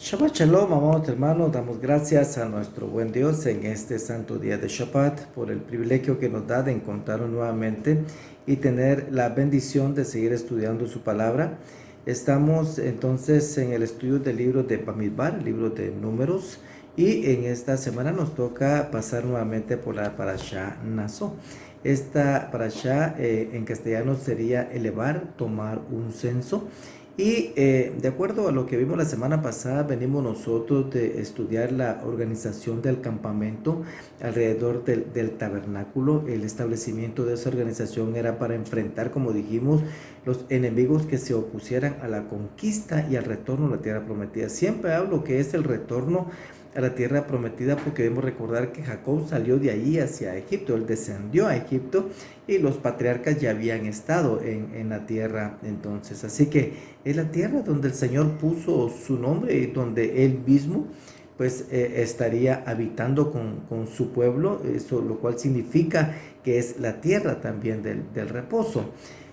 Shabbat Shalom, amados hermanos, damos gracias a nuestro buen Dios en este santo día de Shabbat por el privilegio que nos da de encontrarnos nuevamente y tener la bendición de seguir estudiando su palabra. Estamos entonces en el estudio del libro de Bamidbar, el libro de Números, y en esta semana nos toca pasar nuevamente por la Parashá Naso. Esta Parashá en castellano sería elevar, tomar un censo. Y de acuerdo a lo que vimos la semana pasada, venimos nosotros de estudiar la organización del campamento alrededor del tabernáculo. El establecimiento de esa organización era para enfrentar, como dijimos, los enemigos que se opusieran a la conquista y al retorno a la tierra prometida. Siempre hablo que es el retorno a la tierra prometida porque debemos recordar que Jacob salió de ahí hacia Egipto, él descendió a Egipto y los patriarcas ya habían estado en la tierra entonces. Así que es la tierra donde el Señor puso su nombre y donde Él mismo pues estaría habitando con su pueblo, eso lo cual significa que es la tierra también del reposo.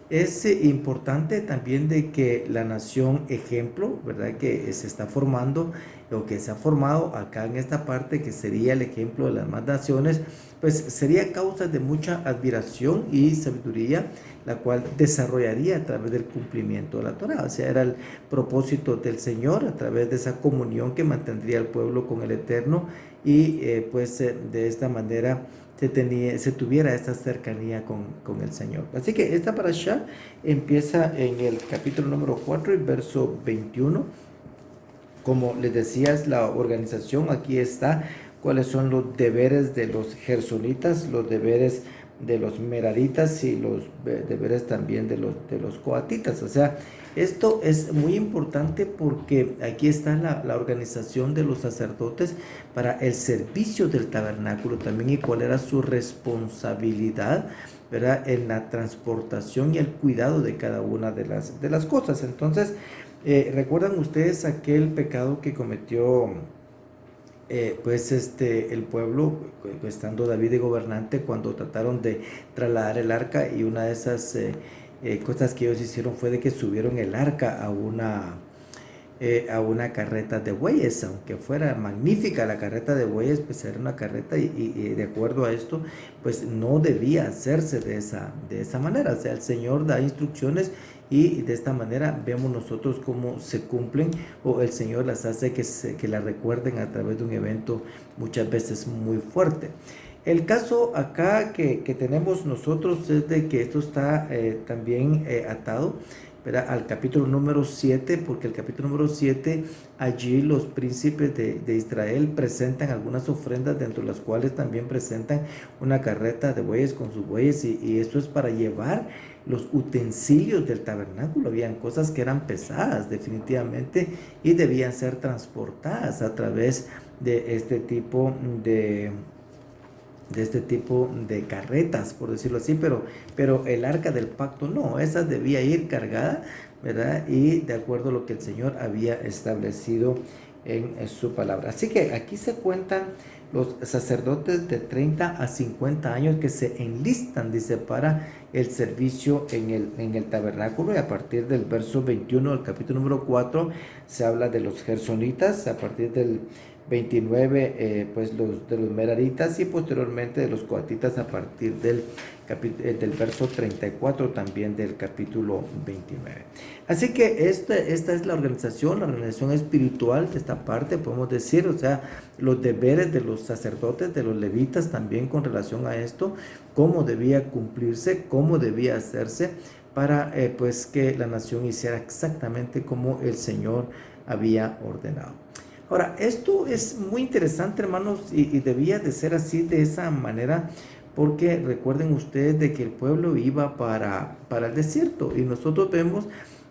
Es importante también de que la nación ejemplo, ¿verdad? Que se está formando o que se ha formado acá en esta parte, que sería el ejemplo de las demás naciones, pues sería causa de mucha admiración y sabiduría, la cual desarrollaría a través del cumplimiento de la Torá. O sea, era el propósito del Señor a través de esa comunión que mantendría el pueblo con el Eterno y de esta manera se tuviera esta cercanía con el Señor. Así que esta parashá empieza en el capítulo número 4 y verso 21. Como les decía, es la organización. Aquí está cuáles son los deberes de los gersonitas, los deberes de los meraritas y los deberes también de los coatitas. O sea, esto es muy importante porque aquí está la organización de los sacerdotes para el servicio del tabernáculo también y cuál era su responsabilidad, ¿verdad? En la transportación y el cuidado de cada una de las cosas. Entonces, ¿recuerdan ustedes aquel pecado que cometió el pueblo, estando David de gobernante, cuando trataron de trasladar el arca? Y una de esas cosas que ellos hicieron fue de que subieron el arca a una carreta de bueyes, aunque fuera magnífica la carreta de bueyes, pues era una carreta y de acuerdo a esto, pues no debía hacerse de esa manera. O sea, el Señor da instrucciones y de esta manera vemos nosotros cómo se cumplen o el Señor las hace que la recuerden a través de un evento muchas veces muy fuerte. El caso acá que tenemos nosotros es de que esto está también atado, ¿verdad?, al capítulo número 7, porque el capítulo número 7, allí los príncipes de Israel presentan algunas ofrendas, dentro de las cuales también presentan una carreta de bueyes con sus bueyes, y esto es para llevar los utensilios del tabernáculo. Habían cosas que eran pesadas definitivamente y debían ser transportadas a través de este tipo de carretas, por decirlo así, pero el arca del pacto no, esa debía ir cargada, ¿verdad? Y de acuerdo a lo que el Señor había establecido en su palabra. Así que aquí se cuentan los sacerdotes de 30 a 50 años que se enlistan, dice, para el servicio en el tabernáculo, y a partir del verso 21 del capítulo número 4 se habla de los gersonitas, a partir del 29 de los meraritas y posteriormente de los coatitas a partir del verso 34 también del capítulo 29. Así que esta es la organización espiritual de esta parte, podemos decir, o sea, los deberes de los sacerdotes, de los levitas también con relación a esto, cómo debía cumplirse, cómo debía hacerse para que la nación hiciera exactamente como el Señor había ordenado. Ahora, esto es muy interesante, hermanos, y debía de ser así, de esa manera, porque recuerden ustedes de que el pueblo iba para el desierto, y nosotros vemos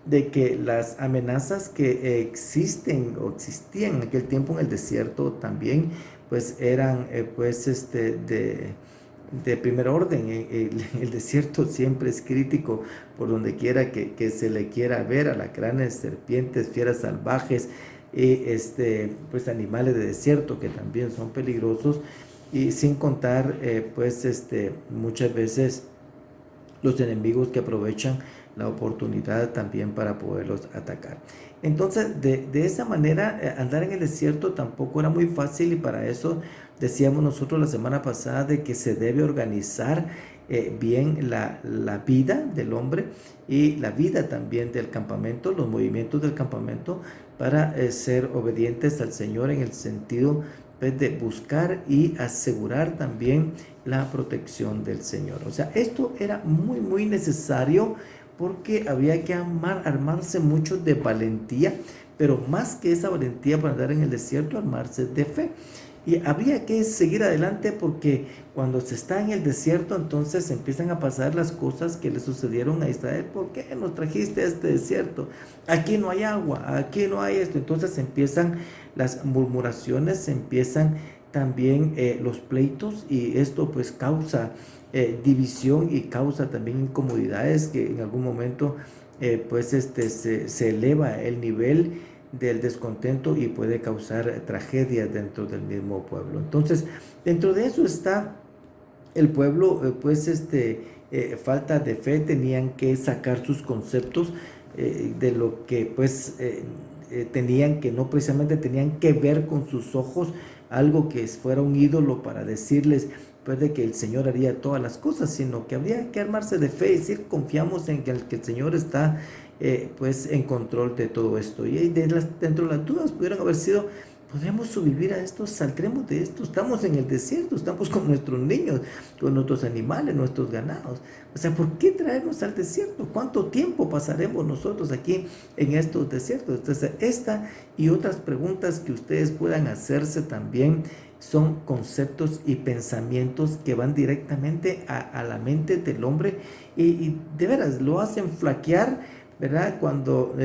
de que las amenazas que existen o existían en aquel tiempo en el desierto también, pues eran de primer orden. El desierto siempre es crítico por donde quiera que se le quiera ver, alacranes, serpientes, fieras salvajes, animales de desierto que también son peligrosos, y sin contar muchas veces los enemigos que aprovechan la oportunidad también para poderlos atacar. Entonces, de esa manera, andar en el desierto tampoco era muy fácil, y para eso decíamos nosotros la semana pasada de que se debe organizar bien la vida del hombre y la vida también del campamento, los movimientos del campamento, para ser obedientes al Señor en el sentido pues, de buscar y asegurar también la protección del Señor. O sea, esto era muy, muy necesario, porque había que armarse mucho de valentía, pero más que esa valentía para andar en el desierto, armarse de fe. Y habría que seguir adelante, porque cuando se está en el desierto, entonces empiezan a pasar las cosas que le sucedieron a Israel. ¿Por qué nos trajiste a este desierto? Aquí no hay agua, aquí no hay esto. Entonces empiezan las murmuraciones, empiezan también los pleitos, y esto pues causa división y causa también incomodidades, que en algún momento pues se eleva el nivel del descontento y puede causar tragedias dentro del mismo pueblo. Entonces, dentro de eso está el pueblo, falta de fe, tenían que sacar sus conceptos de lo que pues tenían, que no precisamente tenían que ver con sus ojos algo que fuera un ídolo para decirles pues de que el Señor haría todas las cosas, sino que habría que armarse de fe y decir, confiamos en que el Señor está pues en control de todo esto. Y dentro de las dudas pudieron haber sido, ¿podremos sobrevivir a esto? ¿Saldremos de esto? Estamos en el desierto, estamos con nuestros niños, con nuestros animales, nuestros ganados. O sea, ¿por qué traernos al desierto? ¿Cuánto tiempo pasaremos nosotros aquí en estos desiertos? Entonces, esta y otras preguntas que ustedes puedan hacerse también son conceptos y pensamientos que van directamente a la mente del hombre, y de veras lo hacen flaquear, ¿verdad? Cuando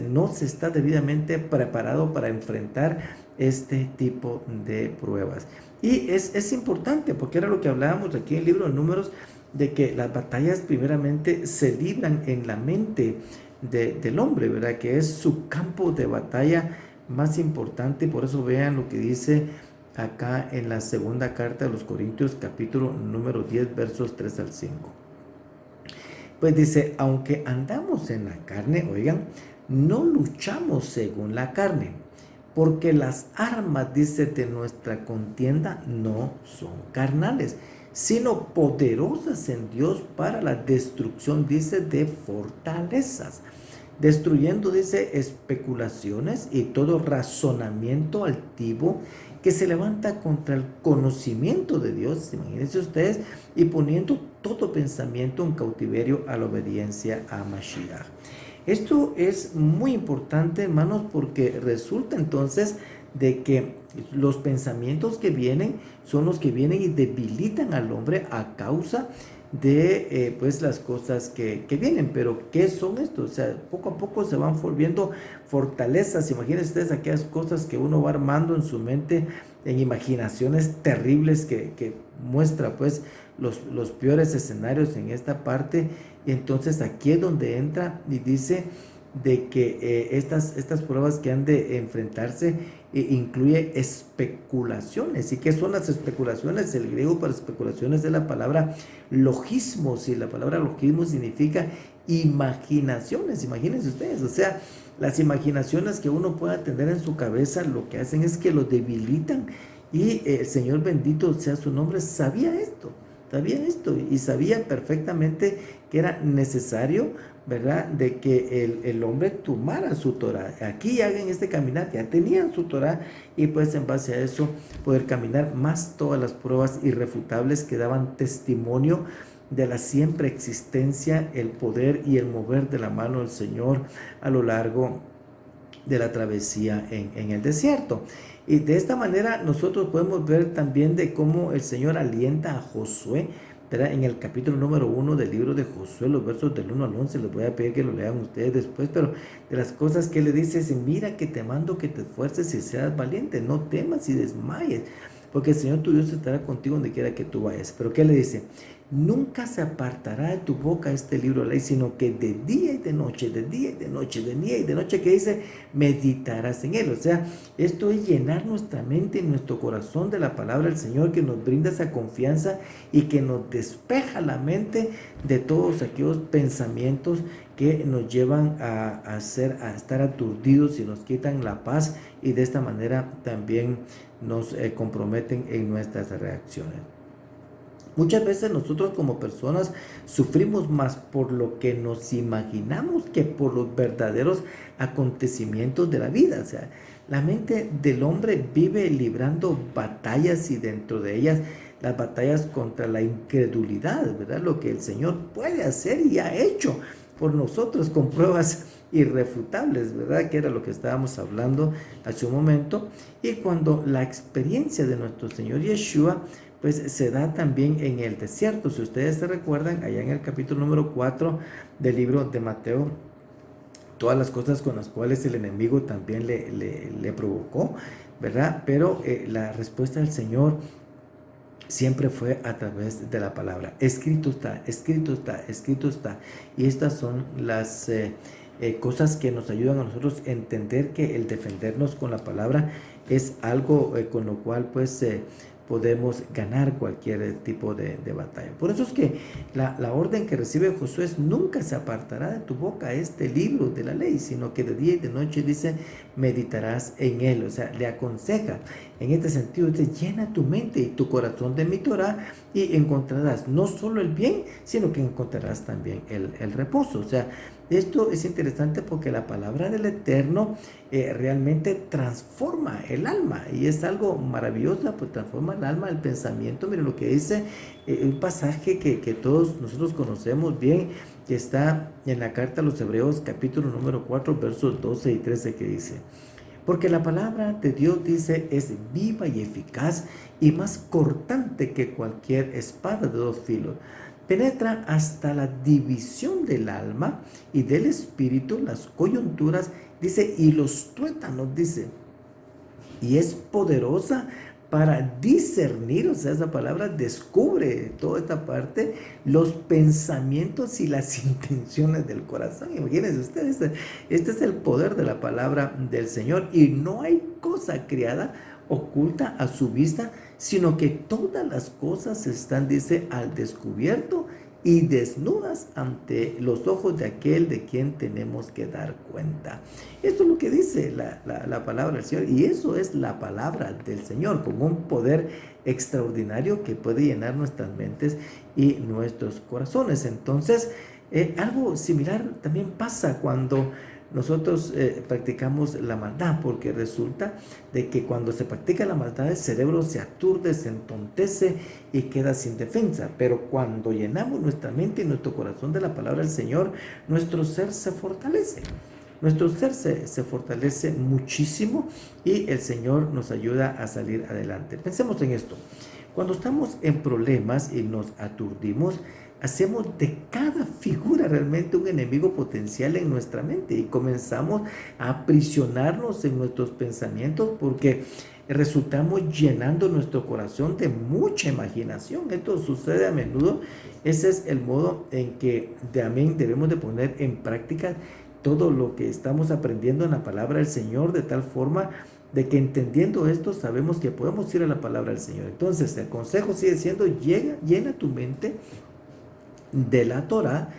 no se está debidamente preparado para enfrentar este tipo de pruebas. Y es importante, porque era lo que hablábamos aquí en el libro de Números, de que las batallas primeramente se libran en la mente del hombre, ¿verdad? Que es su campo de batalla más importante. Por eso vean lo que dice acá en la segunda carta de los Corintios, capítulo número 10, versos 3 al 5. Pues dice, aunque andamos en la carne, oigan, no luchamos según la carne, porque las armas, dice, de nuestra contienda no son carnales, sino poderosas en Dios para la destrucción, dice, de fortalezas, destruyendo, dice, especulaciones y todo razonamiento altivo que se levanta contra el conocimiento de Dios, imagínense ustedes, y poniendo todo pensamiento en cautiverio a la obediencia a Mashiach. Esto es muy importante, hermanos, porque resulta entonces de que los pensamientos que vienen son los que vienen y debilitan al hombre a causa de pues las cosas que vienen. Pero ¿qué son estos? O sea, poco a poco se van volviendo fortalezas. Imagínense ustedes aquellas cosas que uno va armando en su mente, en imaginaciones terribles que muestra pues los peores escenarios en esta parte. Y entonces aquí es donde entra y dice de que estas pruebas que han de enfrentarse incluye especulaciones. ¿Y qué son las especulaciones? El griego para especulaciones es la palabra logismos, y la palabra logismos significa imaginaciones. Imagínense ustedes, o sea, las imaginaciones que uno pueda tener en su cabeza, lo que hacen es que lo debilitan. Y el Señor, bendito sea su nombre, sabía esto y sabía perfectamente que era necesario, ¿verdad?, de que el hombre tomara su Torah. Aquí hagan este caminar, ya tenían su Torah, y pues en base a eso poder caminar más todas las pruebas irrefutables que daban testimonio de la siempre existencia, el poder y el mover de la mano del Señor a lo largo de la travesía en el desierto. Y de esta manera nosotros podemos ver también de cómo el Señor alienta a Josué, ¿verdad? En el capítulo número 1 del libro de Josué, los versos del 1 al 11, les voy a pedir que lo lean ustedes después, pero de las cosas que le dice es: mira que te mando que te esfuerces y seas valiente, no temas y desmayes, porque el Señor tu Dios estará contigo donde quiera que tú vayas. Pero ¿qué le dice? Nunca se apartará de tu boca este libro de ley, sino que de día y de noche, de día y de noche, de día y de noche, que dice, meditarás en él. O sea, esto es llenar nuestra mente y nuestro corazón de la palabra del Señor, que nos brinda esa confianza y que nos despeja la mente de todos aquellos pensamientos que nos llevan a estar aturdidos y nos quitan la paz, y de esta manera también nos comprometen en nuestras reacciones. Muchas veces nosotros como personas sufrimos más por lo que nos imaginamos que por los verdaderos acontecimientos de la vida. O sea, la mente del hombre vive librando batallas, y dentro de ellas las batallas contra la incredulidad, ¿verdad? Lo que el Señor puede hacer y ha hecho por nosotros con pruebas irrefutables, ¿verdad? Que era lo que estábamos hablando hace un momento. Y cuando la experiencia de nuestro Señor Yeshua pues se da también en el desierto. Si ustedes se recuerdan, allá en el capítulo número 4 del libro de Mateo, todas las cosas con las cuales el enemigo también le provocó, ¿verdad? Pero la respuesta del Señor siempre fue a través de la palabra. Escrito está, escrito está, escrito está. Y estas son las cosas que nos ayudan a nosotros a entender que el defendernos con la palabra es algo con lo cual pues podemos ganar cualquier tipo de batalla. Por eso es que la orden que recibe Josué es: nunca se apartará de tu boca este libro de la ley, sino que de día y de noche, dice, meditarás en él. O sea, le aconseja en este sentido, dice: llena tu mente y tu corazón de mi Torah, y encontrarás no solo el bien, sino que encontrarás también el reposo. O sea, esto es interesante porque la palabra del Eterno realmente transforma el alma, y es algo maravilloso, pues transforma el alma, el pensamiento. Miren lo que dice un pasaje que todos nosotros conocemos bien, que está en la carta a los Hebreos, capítulo número 4, versos 12 y 13, que dice: porque la palabra de Dios, dice, es viva y eficaz y más cortante que cualquier espada de dos filos. Penetra hasta la división del alma y del espíritu, las coyunturas, dice, y los tuétanos, dice, y es poderosa para discernir. O sea, esa palabra descubre toda esta parte, los pensamientos y las intenciones del corazón. Imagínense ustedes, este es el poder de la palabra del Señor, y no hay cosa creada oculta a su vista, sino que todas las cosas están, dice, al descubierto y desnudas ante los ojos de aquel de quien tenemos que dar cuenta. Esto es lo que dice la palabra del Señor, y eso es la palabra del Señor, con un poder extraordinario que puede llenar nuestras mentes y nuestros corazones. Entonces, algo similar también pasa cuando nosotros practicamos la maldad, porque resulta de que cuando se practica la maldad, el cerebro se aturde, se entontece y queda sin defensa. Pero cuando llenamos nuestra mente y nuestro corazón de la palabra del Señor, nuestro ser se fortalece. Nuestro ser se fortalece muchísimo, y el Señor nos ayuda a salir adelante. Pensemos en esto: cuando estamos en problemas y nos aturdimos, hacemos de cada figura realmente un enemigo potencial en nuestra mente, y comenzamos a aprisionarnos en nuestros pensamientos, porque resultamos llenando nuestro corazón de mucha imaginación. Esto sucede a menudo. Ese es el modo en que también debemos de poner en práctica todo lo que estamos aprendiendo en la palabra del Señor, de tal forma de que entendiendo esto sabemos que podemos ir a la palabra del Señor. Entonces el consejo sigue siendo: llena tu mente de la Torah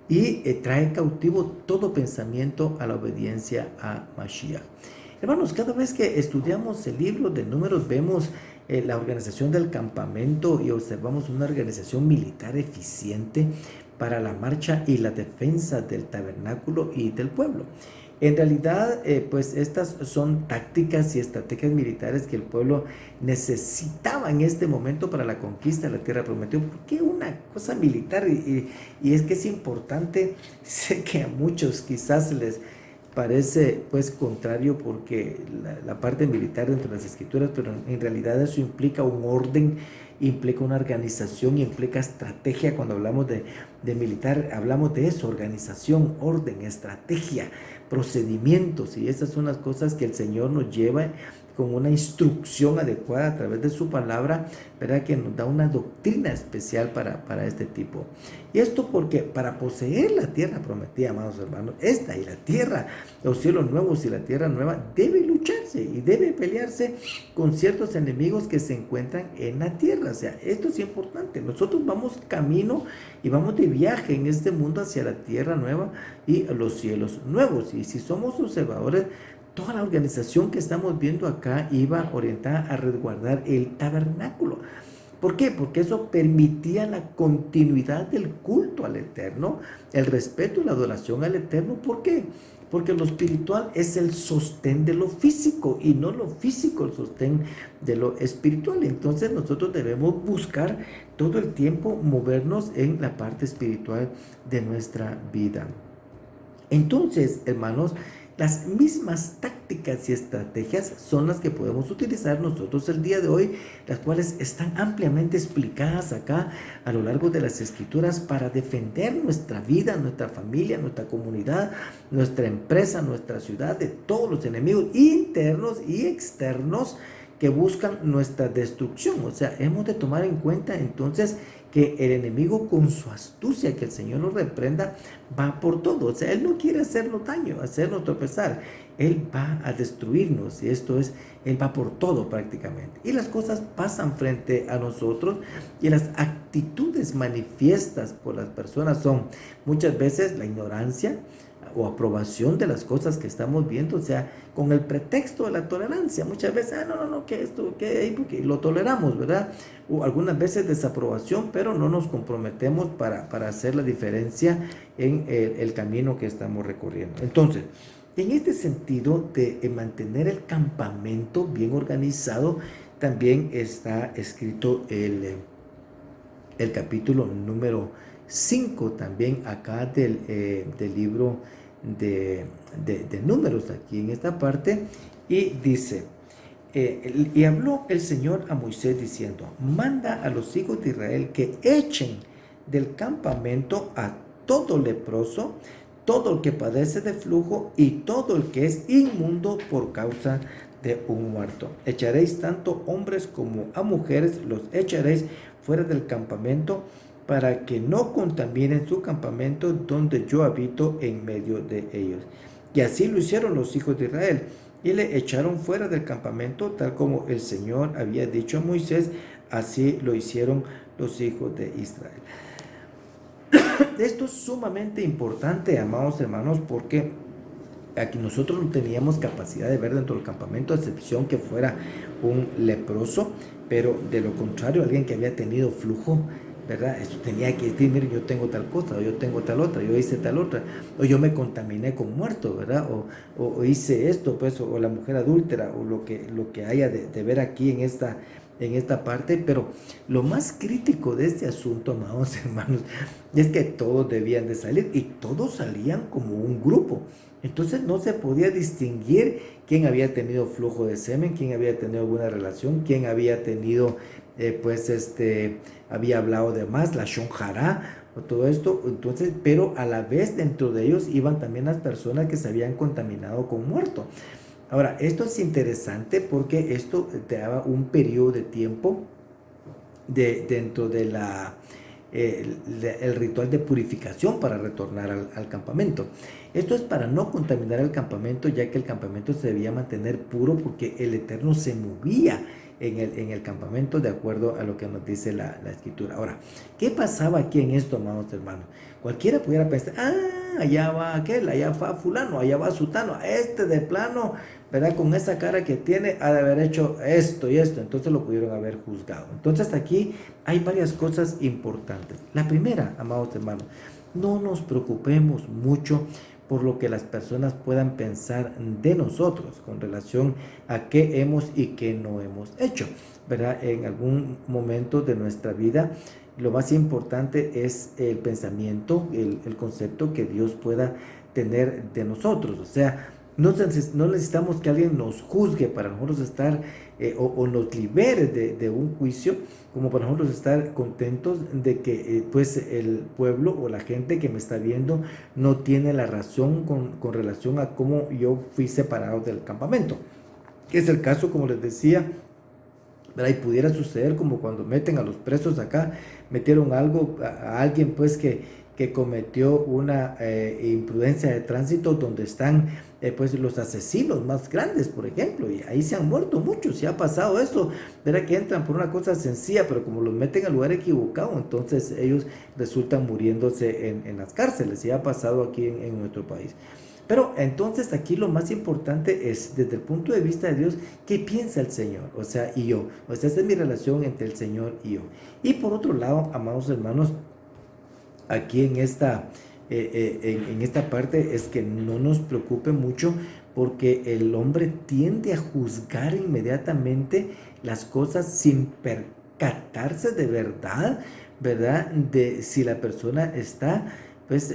y trae cautivo todo pensamiento a la obediencia a Mashiach. Hermanos, cada vez que estudiamos el libro de Números, vemos la organización del campamento y observamos una organización militar eficiente para la marcha y la defensa del tabernáculo y del pueblo. En realidad, pues estas son tácticas y estrategias militares que el pueblo necesitaba en este momento para la conquista de la tierra prometida. ¿Por qué una cosa militar? Y es que es importante. Sé que a muchos quizás les parece pues contrario, porque la parte militar dentro de las escrituras, pero en realidad eso implica un orden, implica una organización, implica estrategia. Cuando hablamos de militar, hablamos de eso: organización, orden, estrategia, procedimientos, y esas son las cosas que el Señor nos lleva con una instrucción adecuada a través de su palabra, ¿verdad? Que nos da una doctrina especial para este tipo. Y esto porque para poseer la tierra prometida, amados hermanos, esta y la tierra, los cielos nuevos y la tierra nueva, debe lucharse y debe pelearse con ciertos enemigos que se encuentran en la tierra. O sea, esto es importante. Nosotros vamos camino y vamos de viaje en este mundo hacia la tierra nueva y los cielos nuevos. Y si somos observadores, toda la organización que estamos viendo acá iba orientada a resguardar el tabernáculo. ¿Por qué? Porque eso permitía la continuidad del culto al Eterno, el respeto y la adoración al Eterno. ¿Por qué? Porque lo espiritual es el sostén de lo físico y no lo físico el sostén de lo espiritual. Entonces nosotros debemos buscar todo el tiempo movernos en la parte espiritual de nuestra vida. Entonces, hermanos, las mismas tácticas y estrategias son las que podemos utilizar nosotros el día de hoy, las cuales están ampliamente explicadas acá a lo largo de las escrituras para defender nuestra vida, nuestra familia, nuestra comunidad, nuestra empresa, nuestra ciudad de todos los enemigos internos y externos que buscan nuestra destrucción. O sea, hemos de tomar en cuenta entonces que el enemigo, con su astucia, que el Señor nos reprenda, va por todo. O sea, Él no quiere hacernos daño, hacernos tropezar. Él va a destruirnos, y esto es, Él va por todo prácticamente. Y las cosas pasan frente a nosotros, y las actitudes manifiestas por las personas son muchas veces la ignorancia o aprobación de las cosas que estamos viendo, o sea, con el pretexto de la tolerancia. Muchas veces, no, que esto, que ahí, porque lo toleramos, ¿verdad? O algunas veces desaprobación, pero no nos comprometemos para hacer la diferencia en el camino que estamos recorriendo. Entonces, en este sentido de mantener el campamento bien organizado, también está escrito el capítulo número 5 también acá del libro de Números, aquí en esta parte, y dice, y habló el Señor a Moisés diciendo, manda a los hijos de Israel que echen del campamento a todo leproso, todo el que padece de flujo y todo el que es inmundo por causa de un muerto. Echaréis tanto hombres como a mujeres, los echaréis fuera del campamento, para que no contaminen su campamento donde yo habito en medio de ellos. Y así lo hicieron los hijos de Israel, y le echaron fuera del campamento, tal como el Señor había dicho a Moisés, así lo hicieron los hijos de Israel. Esto es sumamente importante, amados hermanos, porque aquí nosotros no teníamos capacidad de ver dentro del campamento, a excepción que fuera un leproso, pero de lo contrario, alguien que había tenido flujo, ¿verdad? Eso tenía que decir, mire, yo tengo tal cosa, o yo tengo tal otra, yo hice tal otra, o yo me contaminé con muerto, ¿verdad? O hice esto, pues, o la mujer adúltera, o lo que haya de ver aquí en esta parte. Pero lo más crítico de este asunto, amados hermanos, es que todos debían de salir, y todos salían como un grupo. Entonces no se podía distinguir quién había tenido flujo de semen, quién había tenido alguna relación, quién había tenido, había hablado de más, la shonjara, o todo esto. Entonces, pero a la vez dentro de ellos iban también las personas que se habían contaminado con muerto. Ahora, esto es interesante porque esto te daba un periodo de tiempo dentro de el ritual de purificación para retornar al campamento. Esto es para no contaminar el campamento, ya que el campamento se debía mantener puro, porque el Eterno se movía en el campamento de acuerdo a lo que nos dice la escritura. Ahora, ¿qué pasaba aquí en esto, amados hermanos? Cualquiera pudiera pensar, allá va aquel, allá va fulano, allá va sutano, de plano, ¿verdad? Con esa cara que tiene, ha de haber hecho esto y esto, entonces lo pudieron haber juzgado. Entonces aquí hay varias cosas importantes. La primera, amados hermanos, no nos preocupemos mucho por lo que las personas puedan pensar de nosotros con relación a qué hemos y qué no hemos hecho, ¿verdad? En algún momento de nuestra vida, lo más importante es el pensamiento, el concepto que Dios pueda tener de nosotros. O sea, no necesitamos que alguien nos juzgue para nosotros estar o nos libere de un juicio, como para nosotros estar contentos de que pues el pueblo o la gente que me está viendo no tiene la razón con relación a cómo yo fui separado del campamento. que es el caso, como les decía, ¿verdad? Y pudiera suceder como cuando meten a los presos acá, metieron algo a alguien pues que cometió una imprudencia de tránsito, donde están pues los asesinos más grandes, por ejemplo, y ahí se han muerto muchos, y ha pasado eso, verá que entran por una cosa sencilla, pero como los meten al lugar equivocado, entonces ellos resultan muriéndose en las cárceles, y ha pasado aquí en nuestro país. Pero entonces aquí lo más importante es, desde el punto de vista de Dios, ¿qué piensa el Señor? O sea, y yo. O sea, esa es mi relación entre el Señor y yo. Y por otro lado, amados hermanos, aquí en esta parte es que no nos preocupe mucho, porque el hombre tiende a juzgar inmediatamente las cosas sin percatarse de verdad, ¿verdad? De si la persona está pues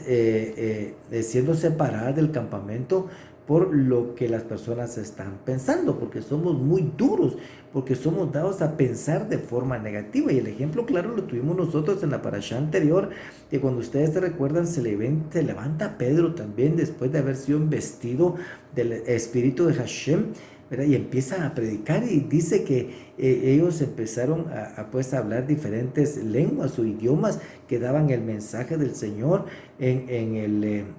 siendo separada del campamento por lo que las personas están pensando, porque somos muy duros, porque somos dados a pensar de forma negativa. Y el ejemplo claro lo tuvimos nosotros en la parashá anterior, que cuando ustedes se recuerdan, se levanta Pedro también después de haber sido investido del espíritu de Hashem, ¿verdad? Y empieza a predicar, y dice que ellos empezaron pues a hablar diferentes lenguas o idiomas que daban el mensaje del Señor en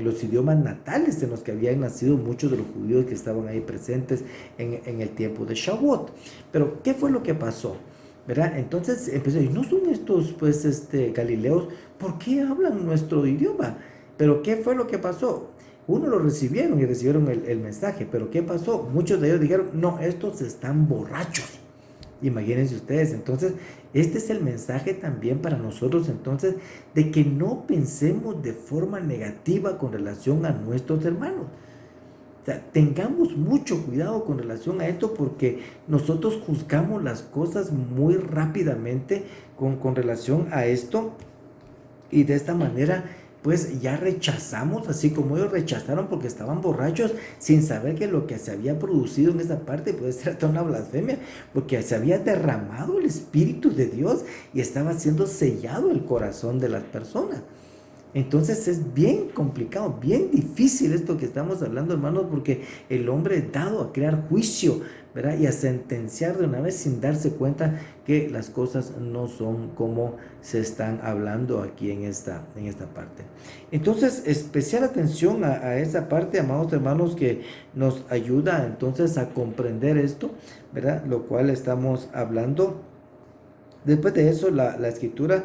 los idiomas natales en los que habían nacido muchos de los judíos que estaban ahí presentes en el tiempo de Shavuot. Pero ¿qué fue lo que pasó? ¿Verdad? Entonces empezó, y no son estos pues galileos, ¿por qué hablan nuestro idioma? Pero ¿qué fue lo que pasó? Uno lo recibieron y recibieron el mensaje, pero ¿qué pasó? Muchos de ellos dijeron, no, estos están borrachos. Imagínense ustedes. Entonces, este es el mensaje también para nosotros, entonces, de que no pensemos de forma negativa con relación a nuestros hermanos. O sea, tengamos mucho cuidado con relación a esto, porque nosotros juzgamos las cosas muy rápidamente con relación a esto, y de esta manera pues ya rechazamos, así como ellos rechazaron porque estaban borrachos, sin saber que lo que se había producido en esa parte puede ser hasta una blasfemia, porque se había derramado el Espíritu de Dios y estaba siendo sellado el corazón de las personas. Entonces es bien complicado, bien difícil esto que estamos hablando, hermanos, porque el hombre es dado a crear juicio, ¿verdad? Y a sentenciar de una vez sin darse cuenta que las cosas no son como se están hablando aquí en esta parte. Entonces, especial atención a esa parte, amados hermanos, que nos ayuda entonces a comprender esto, ¿verdad? Lo cual estamos hablando. Después de eso, la escritura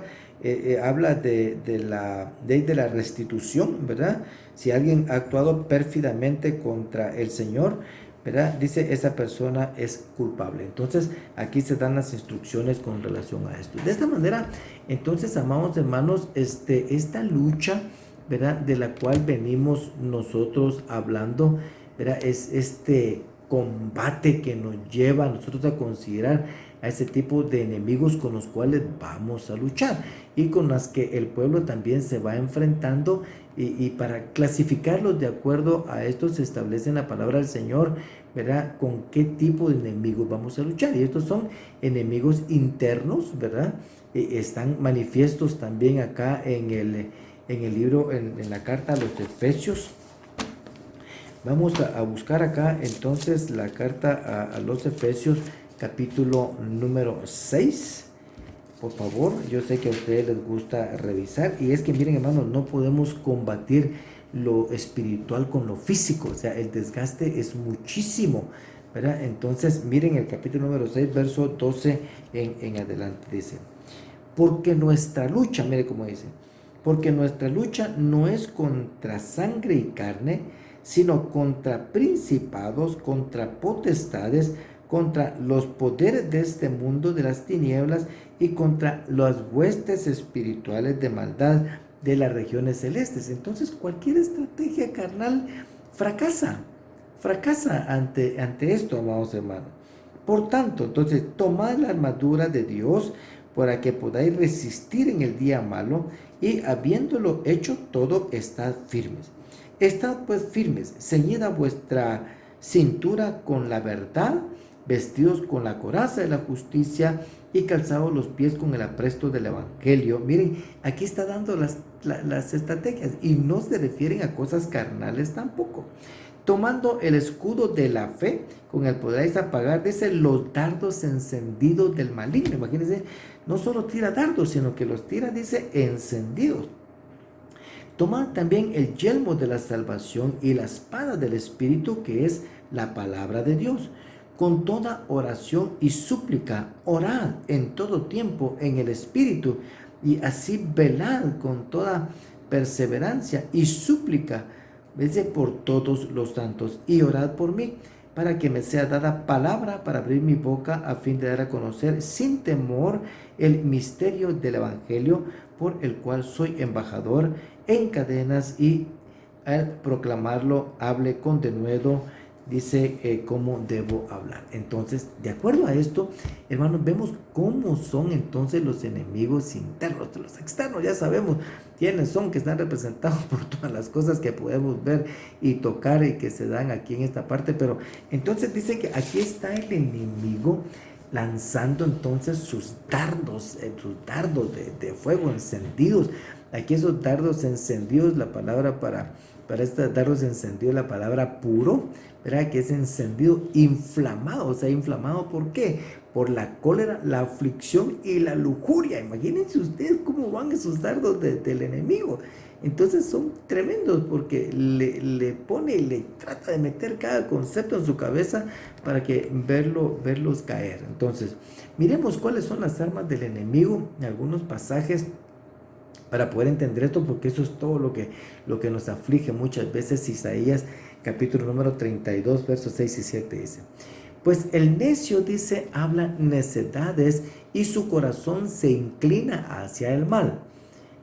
habla de la ley de la restitución, ¿verdad? Si alguien ha actuado pérfidamente contra el Señor, ¿verdad? Dice, esa persona es culpable. Entonces, aquí se dan las instrucciones con relación a esto. De esta manera, entonces, amados hermanos, esta lucha, ¿verdad? De la cual venimos nosotros hablando, ¿verdad? Es este combate que nos lleva a nosotros a considerar a ese tipo de enemigos con los cuales vamos a luchar, y con las que el pueblo también se va enfrentando, y para clasificarlos de acuerdo a esto se establece en la palabra del Señor, ¿verdad? Con qué tipo de enemigos vamos a luchar, y estos son enemigos internos, ¿verdad? Están manifiestos también acá en el libro, en la carta a los Efesios. Vamos a buscar acá entonces la carta a los Efesios, capítulo número 6. Por favor, yo sé que a ustedes les gusta revisar, y es que miren, hermanos, no podemos combatir lo espiritual con lo físico, o sea, el desgaste es muchísimo, ¿verdad? Entonces, miren el capítulo número 6, verso 12 en adelante, dice, porque nuestra lucha, mire cómo dice, porque nuestra lucha no es contra sangre y carne, sino contra principados, contra potestades, contra los poderes de este mundo de las tinieblas, y contra las huestes espirituales de maldad de las regiones celestes. Entonces cualquier estrategia carnal fracasa ante esto, amados hermanos. Por tanto, entonces, tomad la armadura de Dios para que podáis resistir en el día malo, y habiéndolo hecho todo, estad firmes. Estad pues firmes, ceñida vuestra cintura con la verdad, vestidos con la coraza de la justicia, y calzados los pies con el apresto del evangelio. Miren, aquí está dando las estrategias, y no se refieren a cosas carnales tampoco. tomando el escudo de la fe, con el podréis apagar, dice, los dardos encendidos del maligno. Imagínense, no solo tira dardos, sino que los tira, dice, encendidos. Tomad también el yelmo de la salvación y la espada del Espíritu, que es la palabra de Dios. Con toda oración y súplica, orad en todo tiempo en el Espíritu, y así velad con toda perseverancia y súplica, dice, por todos los santos, y orad por mí, para que me sea dada palabra para abrir mi boca, a fin de dar a conocer sin temor el misterio del Evangelio, por el cual soy embajador en cadenas, y al proclamarlo hable con denuedo, dice, cómo debo hablar. Entonces, de acuerdo a esto, hermanos, vemos cómo son entonces los enemigos internos. Los externos ya sabemos quiénes son, que están representados por todas las cosas que podemos ver y tocar y que se dan aquí en esta parte. Pero entonces dice que aquí está el enemigo lanzando entonces sus dardos de fuego encendidos. Aquí esos dardos encendidos, la palabra para estos dardos encendidos, la palabra puro, ¿verdad? Que es encendido, inflamado. O sea, inflamado, ¿por qué? Por la cólera, la aflicción y la lujuria. Imagínense ustedes cómo van esos dardos del enemigo. Entonces son tremendos, porque le pone y le trata de meter cada concepto en su cabeza para que verlos caer. Entonces, miremos cuáles son las armas del enemigo en algunos pasajes para poder entender esto, porque eso es todo lo que nos aflige muchas veces. Isaías capítulo número 32, versos 6 y 7 dice: pues el necio, dice, habla necedades, y su corazón se inclina hacia el mal.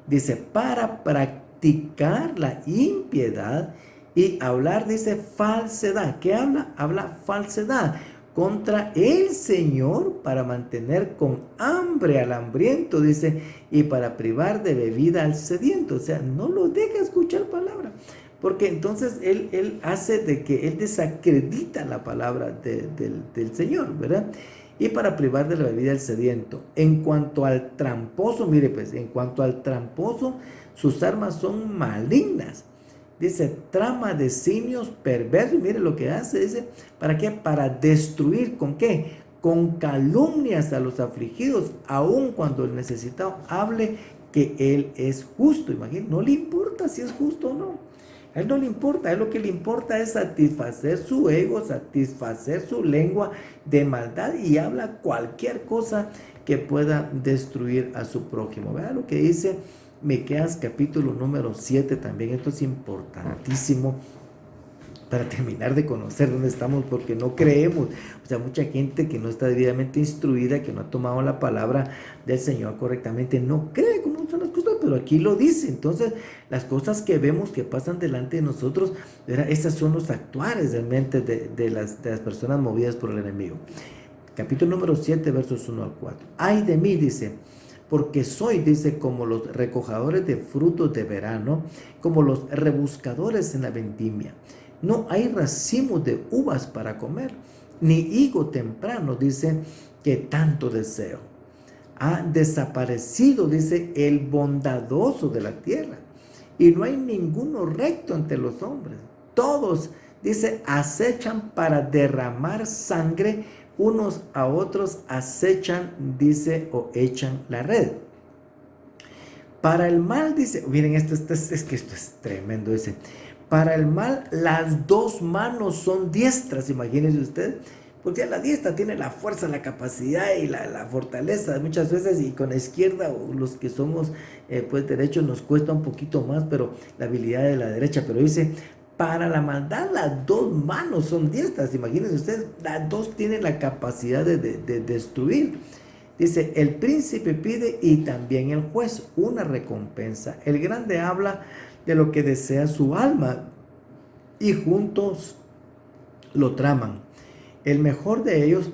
Dice, para practicar la impiedad y hablar, dice, falsedad. ¿Qué habla? Habla falsedad contra el Señor, para mantener con hambre al hambriento, dice, y para privar de bebida al sediento. O sea, no lo deja escuchar palabra, porque entonces él hace de que él desacredita la palabra del Señor, ¿verdad? Y para privar de la bebida al sediento. En cuanto al tramposo, mire pues, en cuanto al tramposo, sus armas son malignas. Dice, trama designios perversos. Mire lo que hace, dice, ¿para qué? Para destruir, ¿con qué? Con calumnias a los afligidos, aun cuando el necesitado hable que él es justo. Imagínate, no le importa si es justo o no. A él no le importa, a él lo que le importa es satisfacer su ego, satisfacer su lengua de maldad, y habla cualquier cosa que pueda destruir a su prójimo. Vea lo que dice Miqueas capítulo número 7 también. Esto es importantísimo para terminar de conocer dónde estamos, porque no creemos. O sea, mucha gente que no está debidamente instruida, que no ha tomado la palabra del Señor correctamente, no cree cómo son las cosas, pero aquí lo dice. Entonces, las cosas que vemos que pasan delante de nosotros, esas son los actuares realmente de las personas movidas por el enemigo. Capítulo número 7, versos 1 al 4. Ay de mí, dice, porque soy, dice, como los recojadores de frutos de verano, como los rebuscadores en la vendimia. No hay racimos de uvas para comer, ni higo temprano, dice, que tanto deseo. Ha desaparecido, dice, el bondadoso de la tierra, y no hay ninguno recto entre los hombres. Todos, dice, acechan para derramar sangre, unos a otros acechan, dice, o echan la red. Para el mal, dice, miren, es que esto es tremendo, dice, para el mal las dos manos son diestras. Imagínense usted, porque la diestra tiene la fuerza, la capacidad y la fortaleza muchas veces, y con la izquierda, o los que somos pues derechos, nos cuesta un poquito más, pero la habilidad de la derecha. Pero dice, para la maldad las dos manos son diestras. Imagínense ustedes, las dos tienen la capacidad de destruir. Dice, el príncipe pide y también el juez una recompensa. El grande habla de lo que desea su alma, y juntos lo traman. El mejor de ellos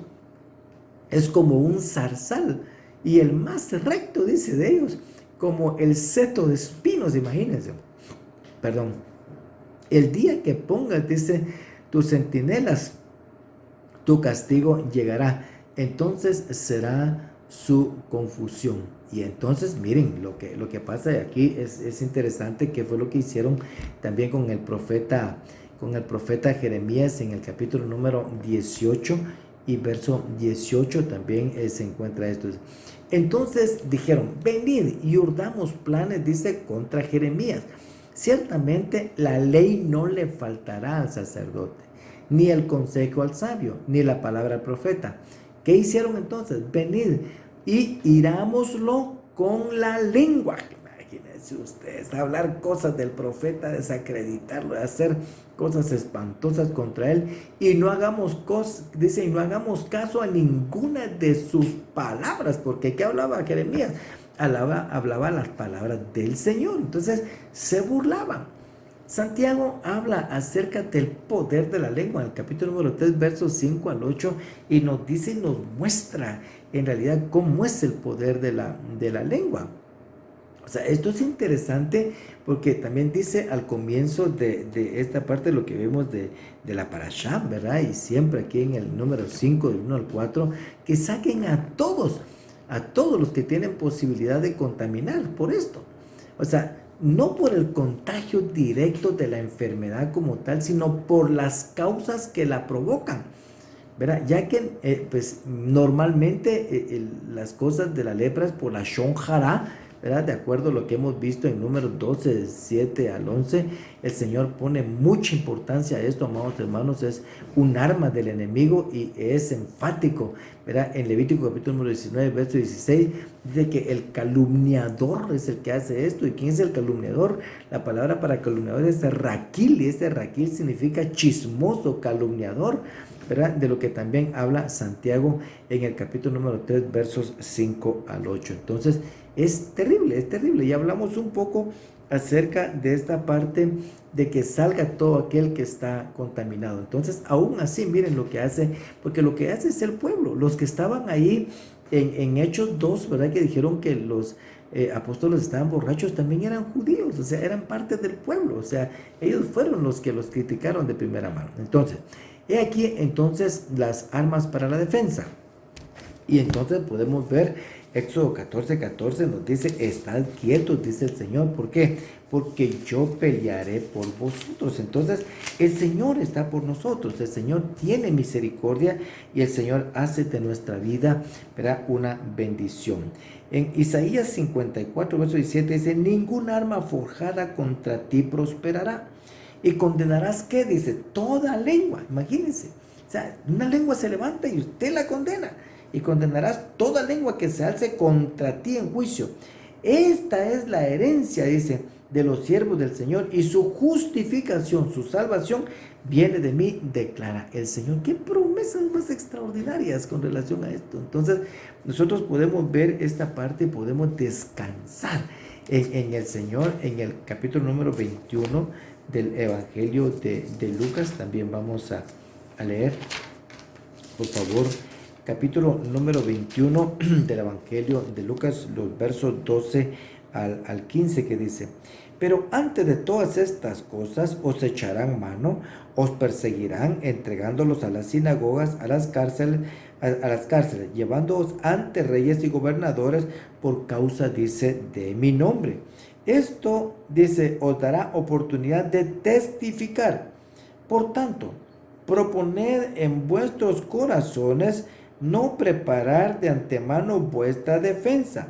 es como un zarzal, y el más recto, dice, de ellos, como el seto de espinos. Imagínense. Perdón. El día que pongas, dice, tus centinelas, tu castigo llegará. Entonces será su confusión. Y entonces, miren, lo que pasa aquí es interesante, que fue lo que hicieron también con el profeta con el profeta Jeremías en el capítulo número 18 y verso 18 también se encuentra esto. Entonces dijeron, venid y urdamos planes, dice, contra Jeremías. Ciertamente la ley no le faltará al sacerdote, ni el consejo al sabio, ni la palabra al profeta. ¿Qué hicieron entonces? Venid y irámoslo con la lengua. Imagínense ustedes, hablar cosas del profeta, desacreditarlo, hacer cosas espantosas contra él, y no hagamos dice, y no hagamos caso a ninguna de sus palabras, porque ¿qué hablaba Jeremías? Hablaba las palabras del Señor. Entonces se burlaban. Santiago habla acerca del poder de la lengua en el capítulo número 3, versos 5 al 8, y nos dice y nos muestra en realidad cómo es el poder de la lengua. O sea, esto es interesante porque también dice al comienzo de esta parte lo que vemos de la parashá, ¿verdad? Y siempre aquí en el número 5, del 1 al 4, que saquen a todos los que tienen posibilidad de contaminar por esto. O sea, no por el contagio directo de la enfermedad como tal, sino por las causas que la provocan, ¿verdad? Ya que pues normalmente las cosas de la lepra es por la shon hara, ¿verdad? De acuerdo a lo que hemos visto en números 12, 7 al 11, el Señor pone mucha importancia a esto, amados hermanos, es un arma del enemigo y es enfático, ¿verdad? En Levítico capítulo número 19, verso 16, dice que el calumniador es el que hace esto. ¿Y quién es el calumniador? La palabra para calumniador es raquil, y ese raquil significa chismoso, calumniador, ¿verdad? De lo que también habla Santiago en el capítulo número 3, versos 5 al 8. Entonces, es terrible, es terrible. Y hablamos un poco acerca de esta parte de que salga todo aquel que está contaminado. Entonces, aún así, miren lo que hace, porque lo que hace es el pueblo. Los que estaban ahí en Hechos 2, ¿verdad? Que dijeron que los apóstoles estaban borrachos, también eran judíos, o sea, eran parte del pueblo. O sea, ellos fueron los que los criticaron de primera mano. Entonces, he aquí entonces las armas para la defensa. Y entonces podemos ver Éxodo 14:14 nos dice, estad quietos, dice el Señor. ¿Por qué? Porque yo pelearé por vosotros. Entonces, el Señor está por nosotros, el Señor tiene misericordia y el Señor hace de nuestra vida, ¿verdad?, una bendición. En Isaías 54, verso 17 dice, ningún arma forjada contra ti prosperará. Y condenarás, ¿qué? Dice, toda lengua. Imagínense, o sea, una lengua se levanta y usted la condena. Y condenarás toda lengua que se alce contra ti en juicio. Esta es la herencia, dice, de los siervos del Señor, y su justificación, su salvación, viene de mí, declara el Señor. Qué promesas más extraordinarias con relación a esto. Entonces, nosotros podemos ver esta parte y podemos descansar en el Señor. En el capítulo número 21 del Evangelio de Lucas, también vamos a leer, por favor, capítulo número 21 del Evangelio de Lucas, los versos 12 al 15, que dice, pero antes de todas estas cosas os echarán mano, os perseguirán, entregándolos a las sinagogas, a las cárceles, llevándoos ante reyes y gobernadores por causa, dice, de mi nombre. Esto, dice, os dará oportunidad de testificar. Por tanto, proponed en vuestros corazones no preparar de antemano vuestra defensa,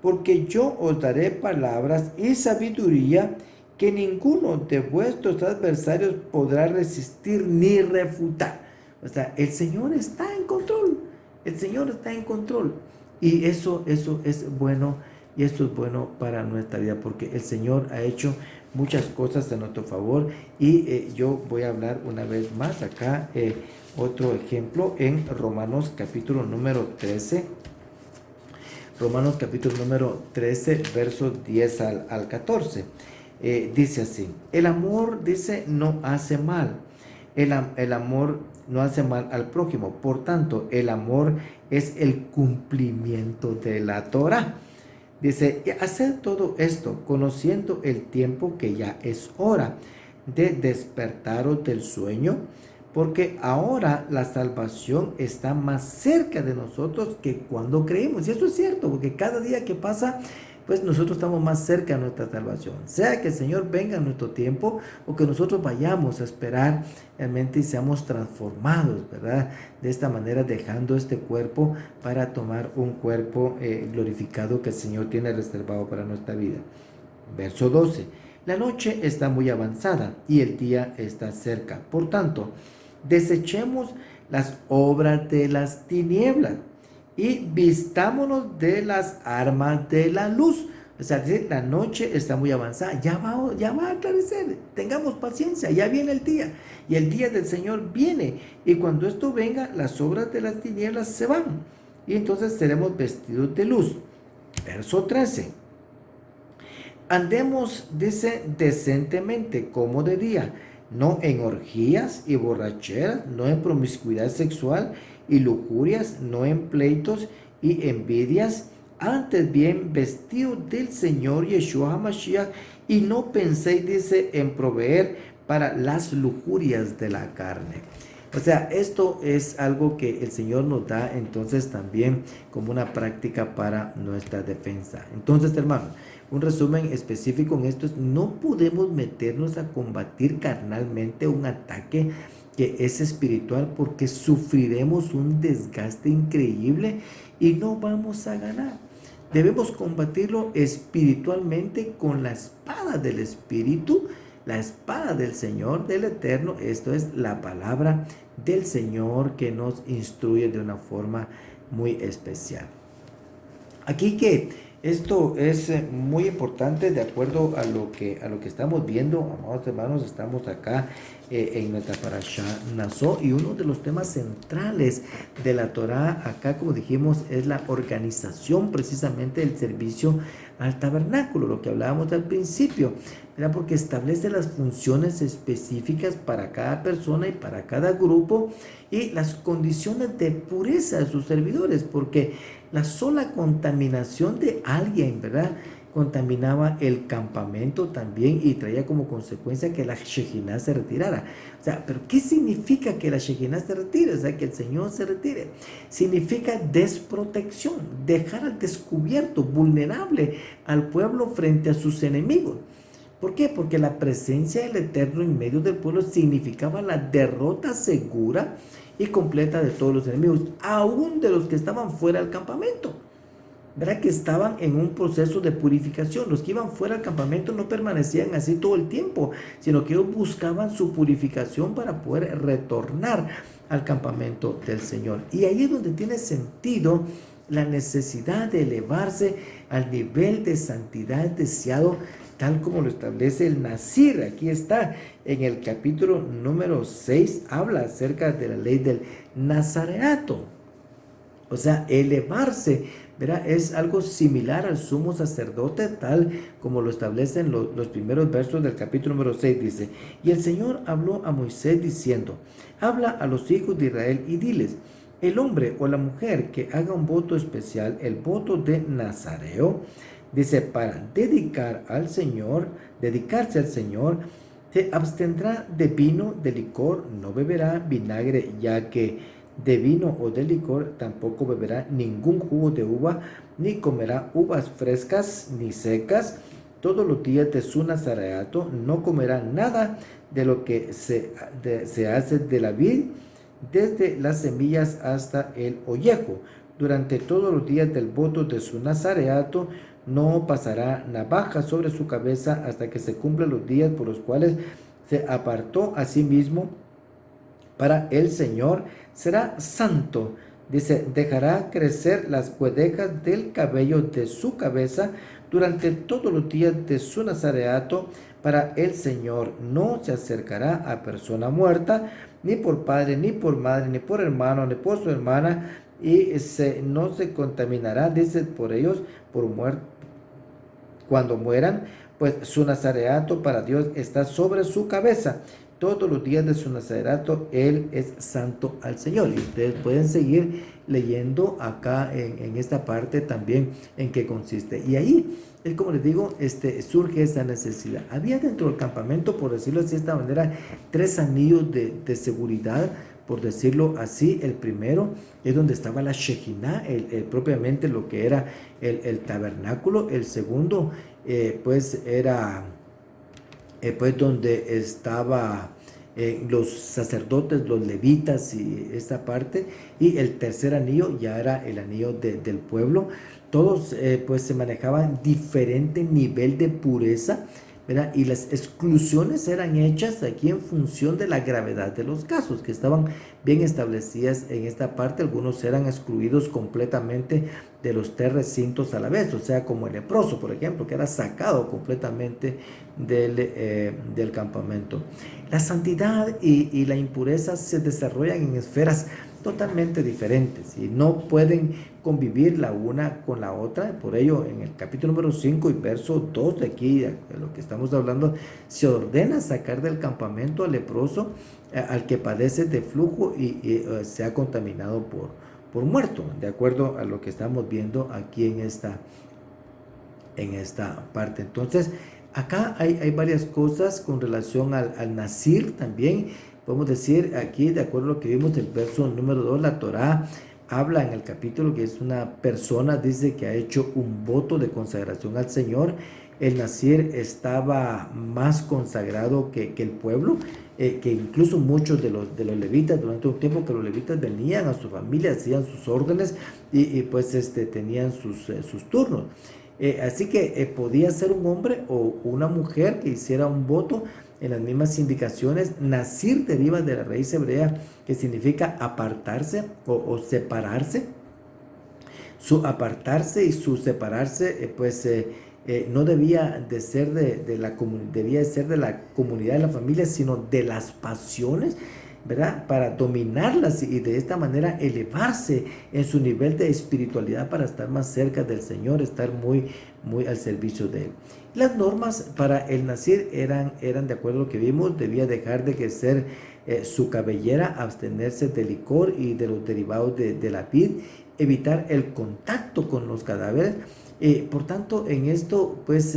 porque yo os daré palabras y sabiduría que ninguno de vuestros adversarios podrá resistir ni refutar. O sea, el Señor está en control, el Señor está en control, y eso es bueno, y esto es bueno para nuestra vida, porque el Señor ha hecho muchas cosas a nuestro favor. Y yo voy a hablar una vez más acá, otro ejemplo en Romanos capítulo número 13. Romanos capítulo número 13, versos 10 al 14. Dice así, el amor, dice, no hace mal. El amor no hace mal al prójimo. Por tanto, el amor es el cumplimiento de la Torá. Dice, haced todo esto, conociendo el tiempo, que ya es hora de despertaros del sueño, porque ahora la salvación está más cerca de nosotros que cuando creímos. Y eso es cierto, porque cada día que pasa pues nosotros estamos más cerca de nuestra salvación. Sea que el Señor venga en nuestro tiempo o que nosotros vayamos a esperar realmente y seamos transformados, ¿verdad? De esta manera, dejando este cuerpo para tomar un cuerpo glorificado que el Señor tiene reservado para nuestra vida. Verso 12. La noche está muy avanzada y el día está cerca. Por tanto, desechemos las obras de las tinieblas y vistámonos de las armas de la luz. O sea, la noche está muy avanzada, ya va a aclarecer, tengamos paciencia, ya viene el día, y el día del Señor viene, y cuando esto venga, las obras de las tinieblas se van, y entonces seremos vestidos de luz. Verso 13. Andemos, dice, decentemente como de día, no en orgías y borracheras, no en promiscuidad sexual y lujurias, no en pleitos y envidias, antes bien vestidos del Señor Yeshua HaMashiach, y no penséis, dice, en proveer para las lujurias de la carne. O sea, esto es algo que el Señor nos da entonces también como una práctica para nuestra defensa. Entonces, hermanos, un resumen específico en esto es: no podemos meternos a combatir carnalmente un ataque que es espiritual, porque sufriremos un desgaste increíble y no vamos a ganar. Debemos combatirlo espiritualmente con la espada del Espíritu, la espada del Señor, del Eterno. Esto es la palabra del Señor que nos instruye de una forma muy especial. Aquí que esto es muy importante de acuerdo a lo que estamos viendo, amados hermanos. Estamos acá en nuestra parashá Naso, y uno de los temas centrales de la Torá acá, como dijimos, es la organización precisamente del servicio al tabernáculo, lo que hablábamos al principio, ¿verdad? Porque establece las funciones específicas para cada persona y para cada grupo, y las condiciones de pureza de sus servidores, porque la sola contaminación de alguien, ¿verdad?, contaminaba el campamento también, y traía como consecuencia que la Shejinah se retirara. O sea, ¿pero qué significa que la Shejinah se retire? O sea, que el Señor se retire. Significa desprotección, dejar al descubierto, vulnerable al pueblo frente a sus enemigos. ¿Por qué? Porque la presencia del Eterno en medio del pueblo significaba la derrota segura y completa de todos los enemigos, aún de los que estaban fuera del campamento. ¿Verdad? Que estaban en un proceso de purificación. Los que iban fuera del campamento no permanecían así todo el tiempo, sino que ellos buscaban su purificación para poder retornar al campamento del Señor. Y ahí es donde tiene sentido la necesidad de elevarse al nivel de santidad deseado, tal como lo establece el Nazir. Aquí está, en el capítulo número 6, habla acerca de la ley del nazareato. O sea, elevarse, ¿verdad?, es algo similar al sumo sacerdote, tal como lo establecen los primeros versos del capítulo número 6. Dice: y el Señor habló a Moisés diciendo: habla a los hijos de Israel y diles: el hombre o la mujer que haga un voto especial, el voto de nazareo, dice, para dedicarse al Señor, se abstendrá de vino, de licor, no beberá vinagre, ya que de vino o de licor tampoco beberá ningún jugo de uva, ni comerá uvas frescas ni secas. Todos los días de su nazareato no comerá nada de lo que se hace de la vid, desde las semillas hasta el ollejo. Durante todos los días del voto de su nazareato no pasará navaja sobre su cabeza hasta que se cumplan los días por los cuales se apartó a sí mismo para el Señor. Será santo. Dice: dejará crecer las cuedejas del cabello de su cabeza durante todos los días de su nazareato para el Señor. No se acercará a persona muerta, ni por padre, ni por madre, ni por hermano, ni por su hermana, y no se contaminará, dice, por ellos, cuando mueran, pues su nazareato para Dios está sobre su cabeza. Todos los días de su nazareato él es santo al Señor. Y ustedes pueden seguir leyendo acá en esta parte también en qué consiste. Y ahí es como les digo, surge esa necesidad. Había dentro del campamento, por decirlo así de esta manera, 3 anillos de seguridad, por decirlo así. El primero es donde estaba la Shejinah, propiamente lo que era el tabernáculo. El segundo, pues era pues donde estaba los sacerdotes, los levitas y esta parte. Y el tercer anillo ya era el anillo del pueblo. Todos pues se manejaban diferente nivel de pureza, ¿verdad? Y las exclusiones eran hechas aquí en función de la gravedad de los casos, que estaban bien establecidas en esta parte. Algunos eran excluidos completamente de los 3 recintos a la vez, o sea, como el leproso, por ejemplo, que era sacado completamente del campamento. La santidad y la impureza se desarrollan en esferas totalmente diferentes y no pueden convivir la una con la otra. Por ello, en el capítulo número 5 y verso 2 de aquí, de lo que estamos hablando, se ordena sacar del campamento al leproso, al que padece de flujo y se ha contaminado por muerto, de acuerdo a lo que estamos viendo aquí en esta parte. Entonces, acá hay varias cosas con relación al Nazir también. Podemos decir aquí, de acuerdo a lo que vimos del verso número 2, la Torá habla en el capítulo que es una persona, dice que ha hecho un voto de consagración al Señor. El Nazir estaba más consagrado que el pueblo, que incluso muchos de los levitas, durante un tiempo que los levitas venían a su familia, hacían sus órdenes y pues tenían sus turnos. Así que podía ser un hombre o una mujer que hiciera un voto en las mismas indicaciones. Nazir deriva de la raíz hebrea que significa apartarse o separarse. Su apartarse y su separarse, no debía de ser debía de ser de la comunidad de la familia, sino de las pasiones, ¿verdad? Para dominarlas y de esta manera elevarse en su nivel de espiritualidad para estar más cerca del Señor, estar muy, muy al servicio de Él. Las normas para el Nazir eran de acuerdo a lo que vimos. Debía dejar de crecer su cabellera, abstenerse de licor y de los derivados de la vid, evitar el contacto con los cadáveres. Por tanto, en esto, pues,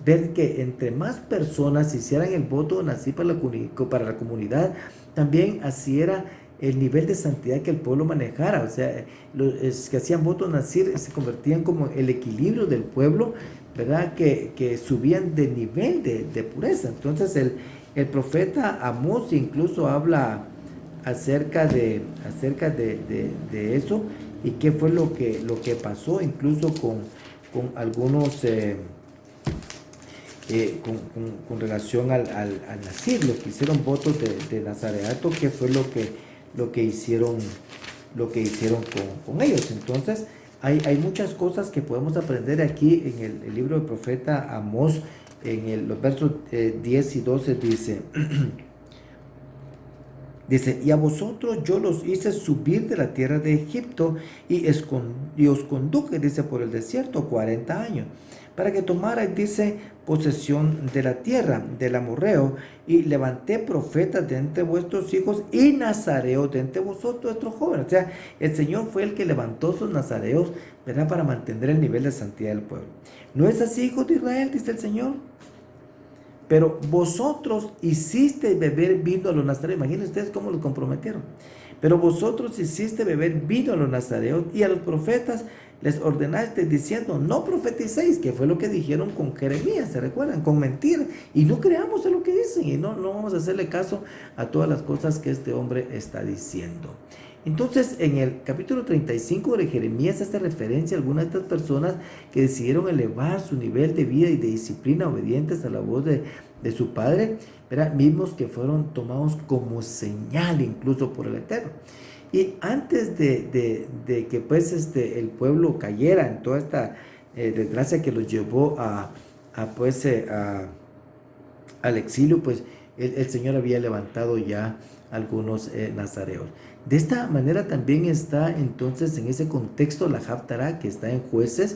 ver que entre más personas hicieran el voto Nazir para la comunidad, también así era el nivel de santidad que el pueblo manejara. O sea, los que hacían voto Nazir se convertían como el equilibrio del pueblo, ¿verdad? Que subían de nivel de pureza. Entonces el profeta Amós incluso habla acerca de eso y qué fue lo que pasó incluso con algunos con relación al Nazir, los que hicieron votos de nazareato, qué fue lo que hicieron con ellos. Entonces hay muchas cosas que podemos aprender aquí en el libro del profeta Amós. En los versos 10 y 12 dice dice: y a vosotros yo los hice subir de la tierra de Egipto y os conduje, dice, por el desierto 40 años, para que tomarais, dice, posesión de la tierra del amorreo, y levanté profetas de entre vuestros hijos y nazareos de entre vosotros, vuestros jóvenes. O sea, el Señor fue el que levantó sus nazareos, ¿verdad?, para mantener el nivel de santidad del pueblo. ¿No es así, hijos de Israel?, dice el Señor. Pero vosotros hicisteis beber vino a los nazareos. Imaginen ustedes cómo los comprometieron. Pero vosotros hiciste beber vino a los nazareos y a los profetas les ordenaste diciendo: no profeticéis, que fue lo que dijeron con Jeremías, ¿se recuerdan? Con mentira. Y no creamos en lo que dicen y no vamos a hacerle caso a todas las cosas que este hombre está diciendo. Entonces, en el capítulo 35 de Jeremías hace referencia a algunas de estas personas que decidieron elevar su nivel de vida y de disciplina, obedientes a la voz de su Padre, ¿verdad?, mismos que fueron tomados como señal incluso por el Eterno. Y antes de que pues el pueblo cayera en toda esta desgracia que los llevó al exilio, pues el Señor había levantado ya algunos nazareos. De esta manera también está entonces en ese contexto la Haftará, que está en Jueces,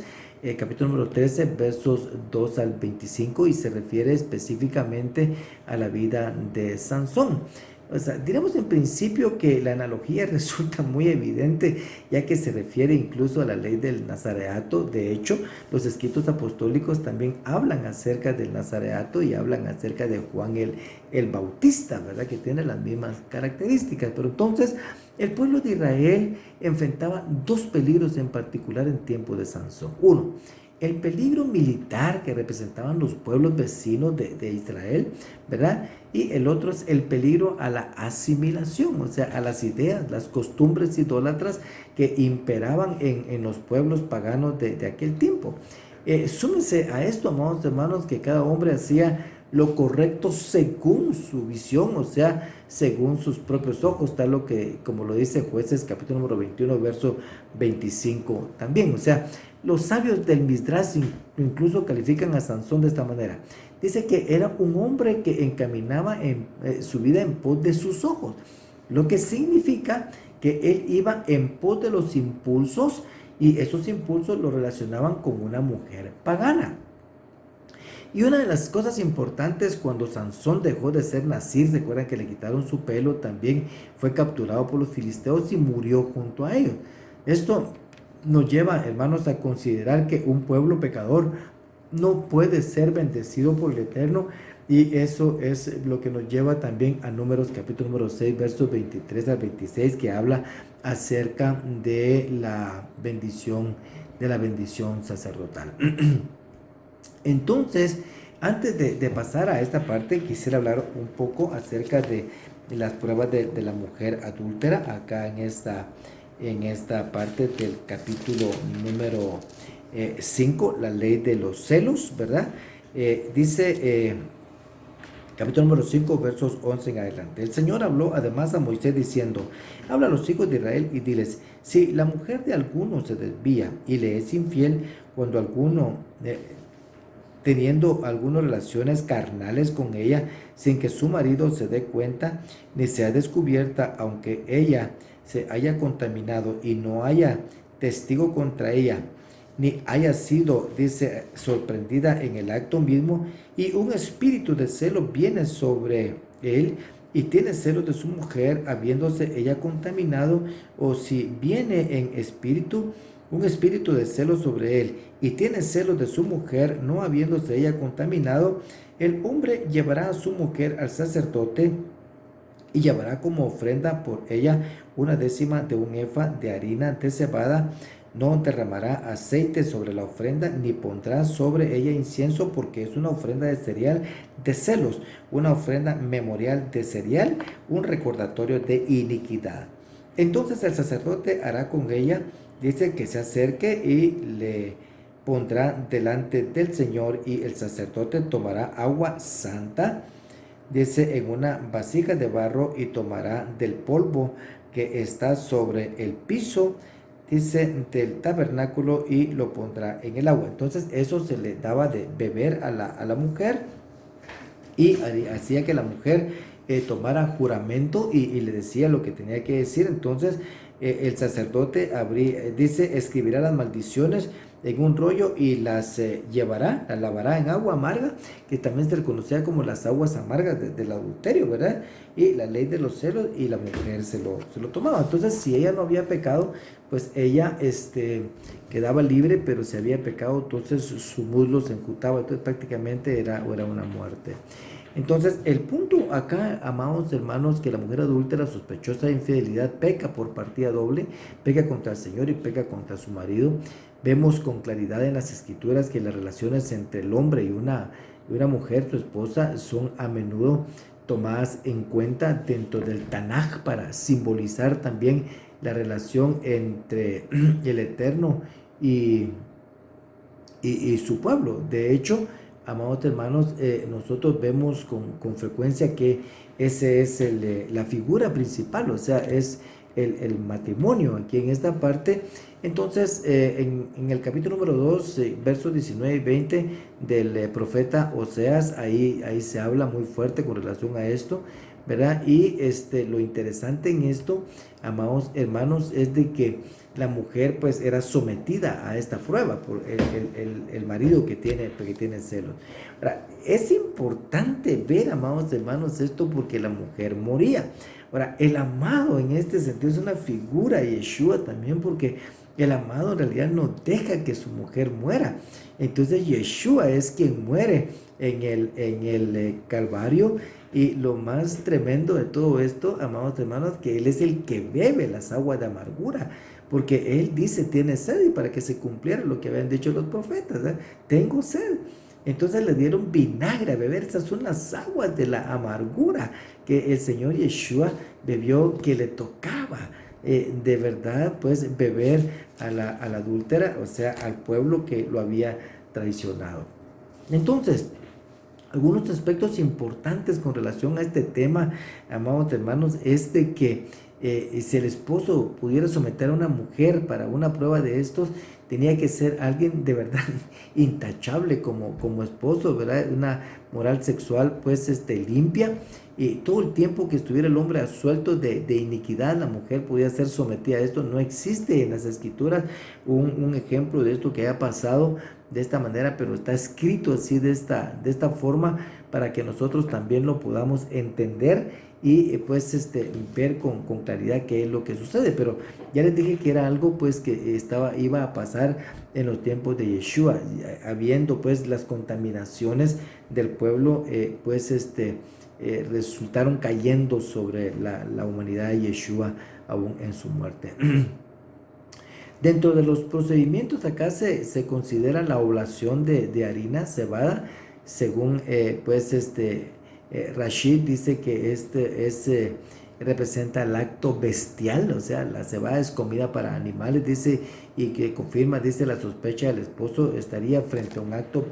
capítulo número 13, versos 2 al 25, y se refiere específicamente a la vida de Sansón. O sea, diremos en principio que la analogía resulta muy evidente, ya que se refiere incluso a la ley del nazareato. De hecho, los escritos apostólicos también hablan acerca del nazareato y hablan acerca de Juan el Bautista, ¿verdad? Que tiene las mismas características. Pero entonces, el pueblo de Israel enfrentaba dos peligros en particular en tiempo de Sansón. Uno, el peligro militar que representaban los pueblos vecinos de Israel, ¿verdad? Y el otro es el peligro a la asimilación, o sea, a las ideas, las costumbres idólatras que imperaban en los pueblos paganos de aquel tiempo. Súmense a esto, amados hermanos, que cada hombre hacía lo correcto según su visión, o sea, según sus propios ojos, tal lo que, como lo dice Jueces capítulo número 21, verso 25 también. O sea, los sabios del Midrash incluso califican a Sansón de esta manera. Dice que era un hombre que encaminaba su vida en pos de sus ojos, lo que significa que él iba en pos de los impulsos, y esos impulsos lo relacionaban con una mujer pagana. Y una de las cosas importantes, cuando Sansón dejó de ser nazir, recuerdan que le quitaron su pelo, también fue capturado por los filisteos y murió junto a ellos. Esto nos lleva, hermanos, a considerar que un pueblo pecador no puede ser bendecido por el Eterno, y eso es lo que nos lleva también a Números capítulo número 6, versos 23 al 26, que habla acerca de la bendición sacerdotal. Entonces, antes de pasar a esta parte, quisiera hablar un poco acerca de las pruebas de la mujer adúltera, acá en esta parte del capítulo número 5, la ley de los celos, ¿verdad? Dice, capítulo número 5, versos 11 en adelante. El Señor habló además a Moisés diciendo: habla a los hijos de Israel y diles, si la mujer de alguno se desvía y le es infiel, cuando alguno teniendo algunas relaciones carnales con ella, sin que su marido se dé cuenta, ni sea descubierta, aunque ella se haya contaminado y no haya testigo contra ella, ni haya sido, dice, sorprendida en el acto mismo, y un espíritu de celo viene sobre él, y tiene celos de su mujer, habiéndose ella contaminado, o si viene en espíritu, un espíritu de celo sobre él, y tiene celos de su mujer, no habiéndose ella contaminado, el hombre llevará a su mujer al sacerdote y llevará como ofrenda por ella 1/10 de un efa de harina de cebada. No derramará aceite sobre la ofrenda, ni pondrá sobre ella incienso, porque es una ofrenda de cereal de celos, una ofrenda memorial de cereal, un recordatorio de iniquidad. Entonces el sacerdote hará con ella, dice, que se acerque y le pondrá delante del Señor, y el sacerdote tomará agua santa, dice, en una vasija de barro, y tomará del polvo que está sobre el piso, dice, del tabernáculo, y lo pondrá en el agua. Entonces eso se le daba de beber a la mujer, y hacía que la mujer tomara juramento y le decía lo que tenía que decir. Entonces el sacerdote dice, escribirá las maldiciones en un rollo y las llevará, las lavará en agua amarga, que también se le conocía como las aguas amargas del adulterio, ¿verdad? Y la ley de los celos, y la mujer se lo tomaba. Entonces, si ella no había pecado, pues ella quedaba libre, pero si había pecado, entonces su muslo se enjutaba, entonces prácticamente era una muerte. Entonces, el punto acá, amados hermanos, que la mujer adúltera sospechosa de infidelidad peca por partida doble, peca contra el Señor y peca contra su marido. Vemos con claridad en las escrituras que las relaciones entre el hombre y una mujer, su esposa, son a menudo tomadas en cuenta dentro del Tanaj para simbolizar también la relación entre el Eterno y su pueblo. De hecho, amados hermanos, nosotros vemos con frecuencia que ese es la figura principal, o sea, es el matrimonio aquí en esta parte. Entonces, en el capítulo número 2, versos 19 y 20 del profeta Oseas, ahí se habla muy fuerte con relación a esto, ¿verdad? Y lo interesante en esto, amados hermanos, es de que la mujer pues era sometida a esta prueba por el marido que tiene celos. Ahora, es importante ver, amados hermanos, esto porque la mujer moría. Ahora, el amado en este sentido es una figura de Yeshua también, porque el amado en realidad no deja que su mujer muera. Entonces Yeshua es quien muere en el Calvario. Y lo más tremendo de todo esto, amados hermanos, que Él es el que bebe las aguas de amargura. Porque Él dice, tiene sed, y para que se cumpliera lo que habían dicho los profetas, ¿eh? Tengo sed. Entonces le dieron vinagre a beber. Esas son las aguas de la amargura que el Señor Yeshua bebió, que le tocaba de verdad pues beber a la adúltera, o sea, al pueblo que lo había traicionado. Entonces, algunos aspectos importantes con relación a este tema, amados hermanos, es de que si el esposo pudiera someter a una mujer para una prueba de estos, tenía que ser alguien de verdad intachable como esposo, ¿verdad? Una moral sexual pues limpia, y todo el tiempo que estuviera el hombre asuelto de iniquidad, la mujer podía ser sometida a esto. No existe en las escrituras un ejemplo de esto que haya pasado de esta manera, pero está escrito así de esta forma para que nosotros también lo podamos entender y pues ver con claridad qué es lo que sucede. Pero ya les dije que era algo pues que iba a pasar en los tiempos de Yeshua, habiendo pues las contaminaciones del pueblo resultaron cayendo sobre la humanidad de Yeshua aún en su muerte. Dentro de los procedimientos acá se considera la oblación de harina cebada, según Rashid dice que representa el acto bestial, o sea, la cebada es comida para animales, dice, y que confirma, dice, la sospecha del esposo estaría frente a un acto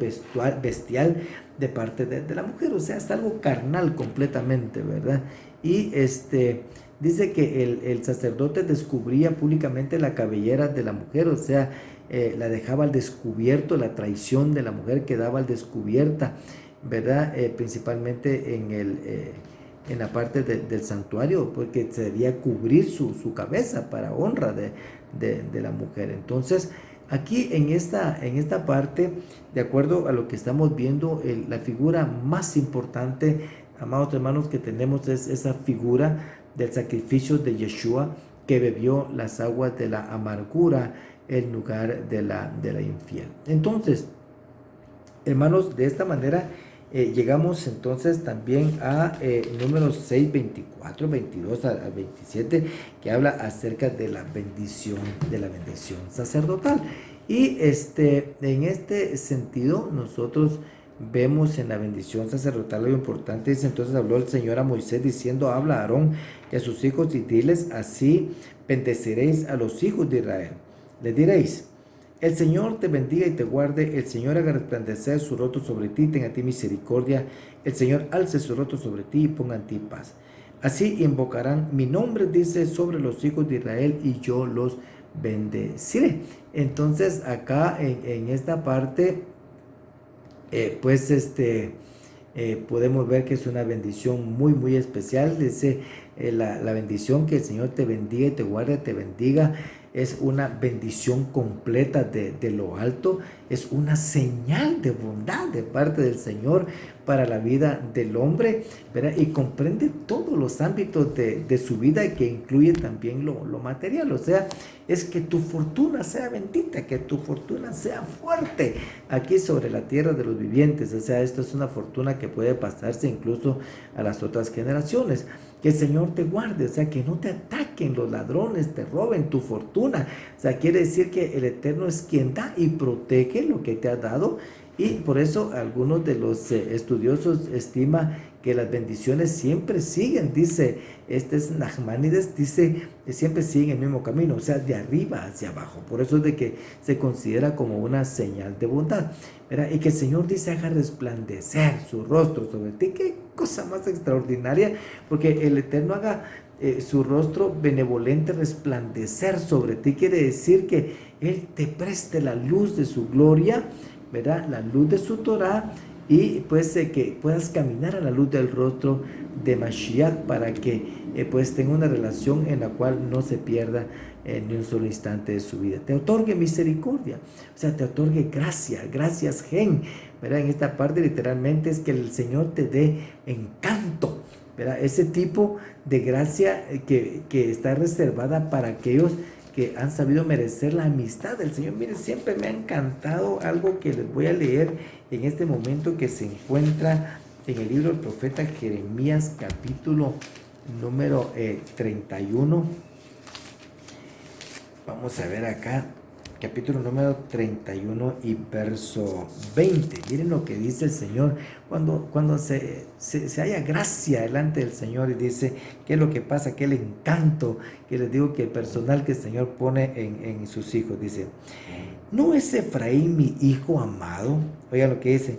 bestial de parte de la mujer, o sea, es algo carnal completamente, ¿verdad? Y dice que el sacerdote descubría públicamente la cabellera de la mujer, o sea, la dejaba al descubierto, la traición de la mujer quedaba al descubierta, ¿verdad? Principalmente en la parte del santuario, porque se debía cubrir su cabeza para honra de la mujer. Entonces, aquí en esta parte, de acuerdo a lo que estamos viendo, la figura más importante, amados hermanos, que tenemos es esa figura del sacrificio de Yeshua, que bebió las aguas de la amargura en lugar de la infiel. Entonces, hermanos, de esta manera llegamos entonces también a números 6, 24, 22 a 27, que habla acerca de la bendición sacerdotal. Y en este sentido, nosotros vemos en la bendición sacerdotal lo importante. Dice: entonces habló el Señor a Moisés diciendo: habla a Aarón y a sus hijos y diles: así bendeciréis a los hijos de Israel. Les diréis: el Señor te bendiga y te guarde, el Señor haga resplandecer su rostro sobre ti, tenga a ti misericordia, el Señor alce su rostro sobre ti y ponga en ti paz. Así invocarán mi nombre, dice, sobre los hijos de Israel, y yo los bendeciré. Entonces acá en esta parte podemos ver que es una bendición muy muy especial. Dice la bendición: que el Señor te bendiga y te guarde, te bendiga. Es una bendición completa de lo alto, es una señal de bondad de parte del Señor para la vida del hombre, ¿verdad? Y comprende todos los ámbitos de su vida, que incluye también lo material. O sea, es que tu fortuna sea bendita, que tu fortuna sea fuerte aquí sobre la tierra de los vivientes. O sea, esto es una fortuna que puede pasarse incluso a las otras generaciones. Que el Señor te guarde, o sea, que no te ataquen los ladrones, te roben tu fortuna. O sea, quiere decir que el Eterno es quien da y protege lo que te ha dado. Y por eso algunos de los estudiosos estiman que las bendiciones siempre siguen, dice, este es Nachmanides, dice, siempre siguen el mismo camino, o sea, de arriba hacia abajo. Por eso es de que se considera como una señal de bondad, ¿verdad? Y que el Señor dice: haga resplandecer su rostro sobre ti. Qué cosa más extraordinaria, porque el Eterno haga su rostro benevolente resplandecer sobre ti. Quiere decir que Él te preste la luz de su gloria, ¿verdad? La luz de su Torah, y pues que puedas caminar a la luz del rostro de Mashiach para que pues tenga una relación en la cual no se pierda ni un solo instante de su vida. Te otorgue misericordia, o sea, te otorgue gracia, gracias gen, ¿verdad? En esta parte literalmente es que el Señor te dé encanto, ¿verdad? Ese tipo de gracia que está reservada para aquellos que han sabido merecer la amistad del Señor. Miren, siempre me ha encantado algo que les voy a leer en este momento, que se encuentra en el libro del profeta Jeremías, capítulo número 31. Vamos a ver acá, capítulo número 31 y verso 20. Miren lo que dice el Señor cuando se haya gracia delante del Señor, y dice, ¿qué es lo que pasa? ¿Qué el encanto que les digo que el personal que el Señor pone en sus hijos? Dice, ¿no es Efraín mi hijo amado? Oigan lo que dice,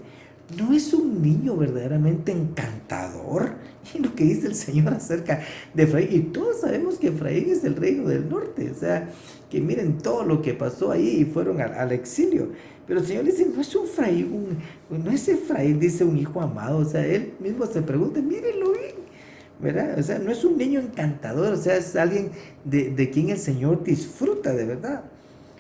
¿no es un niño verdaderamente encantador? Y lo que dice el Señor acerca de Efraín, y todos sabemos que Efraín es el reino del norte, o sea, que miren todo lo que pasó ahí y fueron al exilio. Pero el Señor dice, no es no es Efraín, dice, un hijo amado. O sea, él mismo se pregunta, mírenlo bien, ¿verdad? O sea, no es un niño encantador, o sea, es alguien de quien el Señor disfruta de verdad.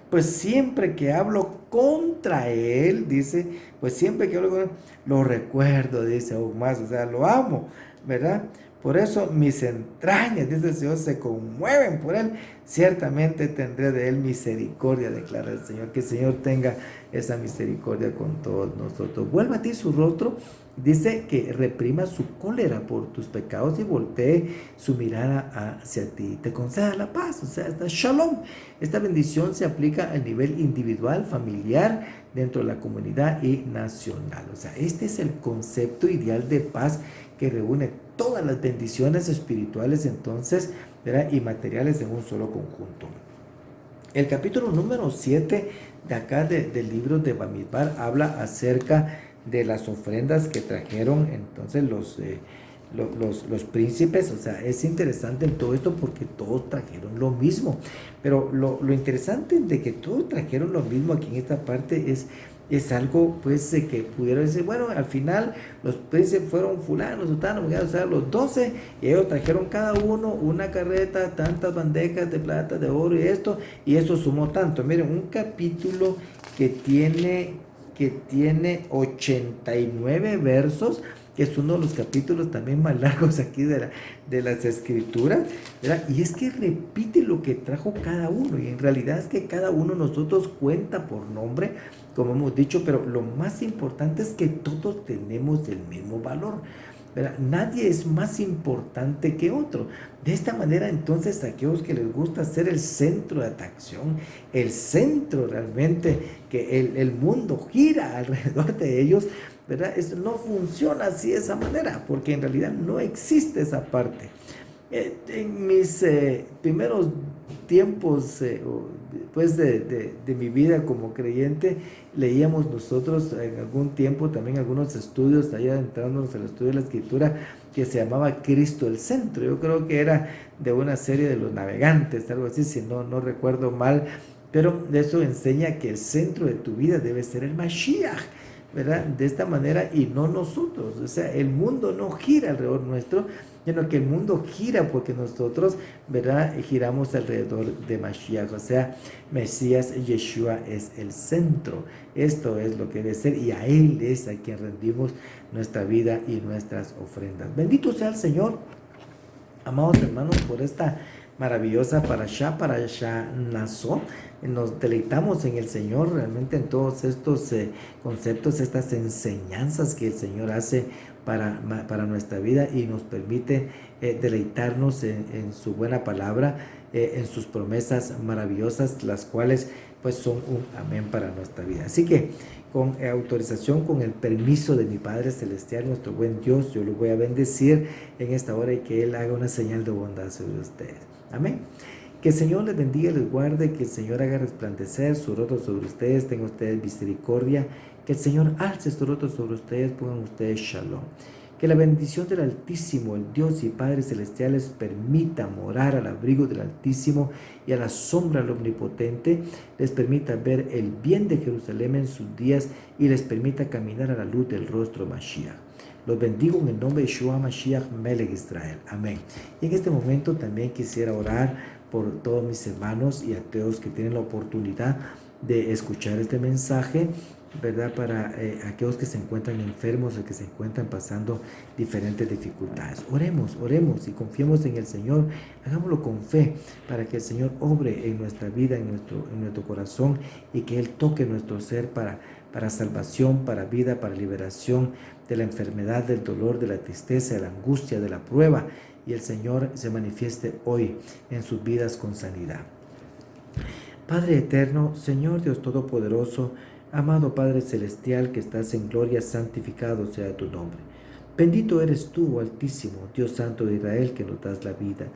Pues siempre que hablo contra él, dice, pues siempre que hablo con él, lo recuerdo, dice, aún más, o sea, lo amo, ¿verdad? Por eso mis entrañas, dice el Señor, se conmueven por él. Ciertamente tendré de él misericordia, declara el Señor. Que el Señor tenga esa misericordia con todos nosotros. Vuelva a ti su rostro, dice, que reprima su cólera por tus pecados y voltee su mirada hacia ti. Te conceda la paz, o sea, esta shalom. Esta bendición se aplica al nivel individual, familiar, dentro de la comunidad y nacional. O sea, este es el concepto ideal de paz que reúne todas las bendiciones espirituales, entonces, ¿verdad?, y materiales en un solo conjunto. El capítulo número 7 de acá del libro de Bamidbar habla acerca de las ofrendas que trajeron entonces los príncipes. O sea, es interesante en todo esto porque todos trajeron lo mismo, pero lo interesante de que todos trajeron lo mismo aquí en esta parte es algo pues que pudieron decir, bueno, al final los príncipes fueron fulanos, sutanos, o sea, los 12, y ellos trajeron cada uno una carreta, tantas bandejas de plata, de oro y eso sumó tanto. Miren, un capítulo que tiene 89 versos, que es uno de los capítulos también más largos aquí de las escrituras, ¿verdad? Y es que repite lo que trajo cada uno, y en realidad es que cada uno de nosotros cuenta por nombre, como hemos dicho, pero lo más importante es que todos tenemos el mismo valor, ¿verdad? Nadie es más importante que otro. De esta manera, entonces, aquellos que les gusta ser el centro de atracción, el centro realmente, que el mundo gira alrededor de ellos, ¿verdad? Eso no funciona así de esa manera, porque en realidad no existe esa parte. En mis primeros tiempos pues de mi vida como creyente, leíamos nosotros en algún tiempo también algunos estudios, allá entrándonos al estudio de la escritura, que se llamaba Cristo el Centro. Yo creo que era de una serie de los navegantes, algo así, si no recuerdo mal, pero eso enseña que el centro de tu vida debe ser el Mashiach, ¿verdad? De esta manera, y no nosotros. O sea, el mundo no gira alrededor nuestro, sino que el mundo gira porque nosotros, ¿verdad?, giramos alrededor de Mashiach. O sea, Mesías Yeshua es el centro. Esto es lo que debe ser, y a Él es a quien rendimos nuestra vida y nuestras ofrendas. Bendito sea el Señor, amados hermanos, por esta maravillosa parashá Naso. Nos deleitamos en el Señor realmente en todos estos conceptos, estas enseñanzas que el Señor hace para nuestra vida, y nos permite deleitarnos en su buena palabra, en sus promesas maravillosas, las cuales pues son un amén para nuestra vida. Así que con autorización, con el permiso de mi Padre Celestial, nuestro buen Dios, yo los voy a bendecir en esta hora, y que Él haga una señal de bondad sobre ustedes. Amén. Que el Señor les bendiga y les guarde, que el Señor haga resplandecer su rostro sobre ustedes, tengan ustedes misericordia, que el Señor alce su rostro sobre ustedes, pongan ustedes shalom. Que la bendición del Altísimo, el Dios y Padre Celestial, les permita morar al abrigo del Altísimo y a la sombra del Omnipotente, les permita ver el bien de Jerusalén en sus días y les permita caminar a la luz del rostro de Mashiach. Los bendigo en el nombre de Yeshua Mashiach Melech Israel. Amén. Y en este momento también quisiera orar por todos mis hermanos y ateos que tienen la oportunidad de escuchar este mensaje, ¿verdad? Para aquellos que se encuentran enfermos o que se encuentran pasando diferentes dificultades. Oremos y confiemos en el Señor. Hagámoslo con fe para que el Señor obre en nuestra vida, en nuestro corazón, y que Él toque nuestro ser para salvación, para vida, para liberación de la enfermedad, del dolor, de la tristeza, de la angustia, de la prueba, y el Señor se manifieste hoy en sus vidas con sanidad. Padre eterno, Señor Dios Todopoderoso, amado Padre Celestial que estás en gloria, santificado sea tu nombre. Bendito eres tú, Altísimo, Dios Santo de Israel, que nos das la vida.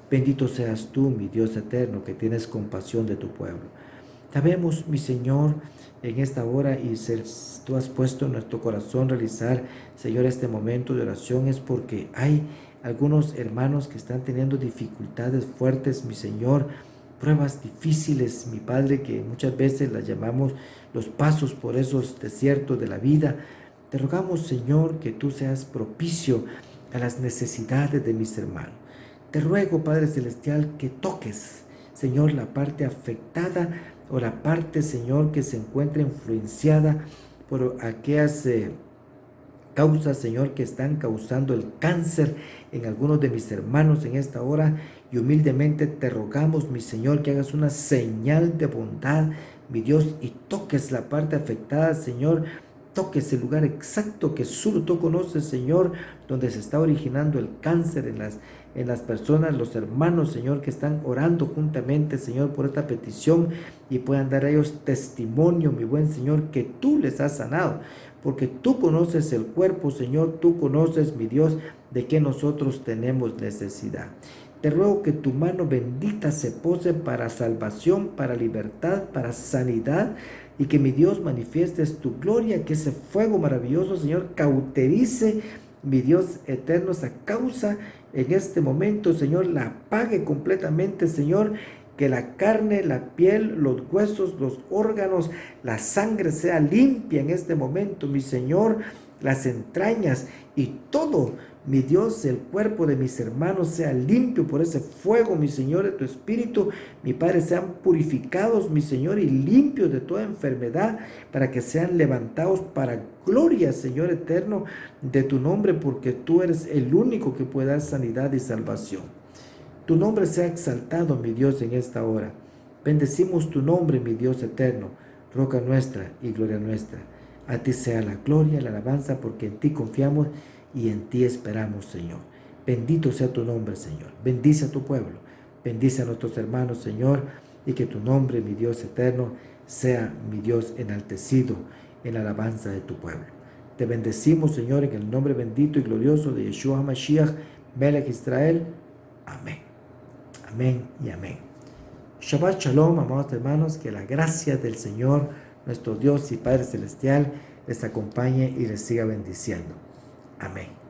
Bendito seas tú, mi Dios eterno, que tienes compasión de tu pueblo. Sabemos, mi Señor, en esta hora, y tú has puesto en nuestro corazón realizar, Señor, este momento de oración, es porque hay algunos hermanos que están teniendo dificultades fuertes, mi Señor, pruebas difíciles, mi Padre, que muchas veces las llamamos los pasos por esos desiertos de la vida. Te rogamos, Señor, que tú seas propicio a las necesidades de mis hermanos. Te ruego, Padre Celestial, que toques, Señor, la parte afectada o la parte, Señor, que se encuentra influenciada por aquellas causas, Señor, que están causando el cáncer en algunos de mis hermanos en esta hora. Y humildemente te rogamos, mi Señor, que hagas una señal de bondad, mi Dios, y toques la parte afectada, Señor. Toques el lugar exacto que solo tú conoces, Señor, donde se está originando el cáncer en las personas, los hermanos, Señor, que están orando juntamente, Señor, por esta petición, y puedan dar a ellos testimonio, mi buen Señor, que tú les has sanado, porque tú conoces el cuerpo, Señor, tú conoces, mi Dios, de que nosotros tenemos necesidad. Te ruego que tu mano bendita se pose para salvación, para libertad, para sanidad, y que mi Dios manifiestes tu gloria, que ese fuego maravilloso, Señor, cauterice, mi Dios eterno, esa causa en este momento, Señor, la apague completamente, Señor, que la carne, la piel, los huesos, los órganos, la sangre sea limpia en este momento, mi Señor, las entrañas y todo, mi Dios, el cuerpo de mis hermanos sea limpio por ese fuego, mi Señor, de tu Espíritu. Mi Padre, sean purificados, mi Señor, y limpios de toda enfermedad, para que sean levantados para gloria, Señor eterno, de tu nombre, porque tú eres el único que puede dar sanidad y salvación. Tu nombre sea exaltado, mi Dios, en esta hora. Bendecimos tu nombre, mi Dios eterno, roca nuestra y gloria nuestra. A ti sea la gloria, la alabanza, porque en ti confiamos y en ti esperamos, Señor. Bendito sea tu nombre, Señor. Bendice a tu pueblo. Bendice a nuestros hermanos, Señor, y que tu nombre, mi Dios eterno, sea, mi Dios, enaltecido en la alabanza de tu pueblo. Te bendecimos, Señor, en el nombre bendito y glorioso de Yeshua Mashiach, Melech Israel. Amén. Amén y amén. Shabbat Shalom, amados hermanos, que la gracia del Señor, nuestro Dios y Padre Celestial, les acompañe y les siga bendiciendo. Amén.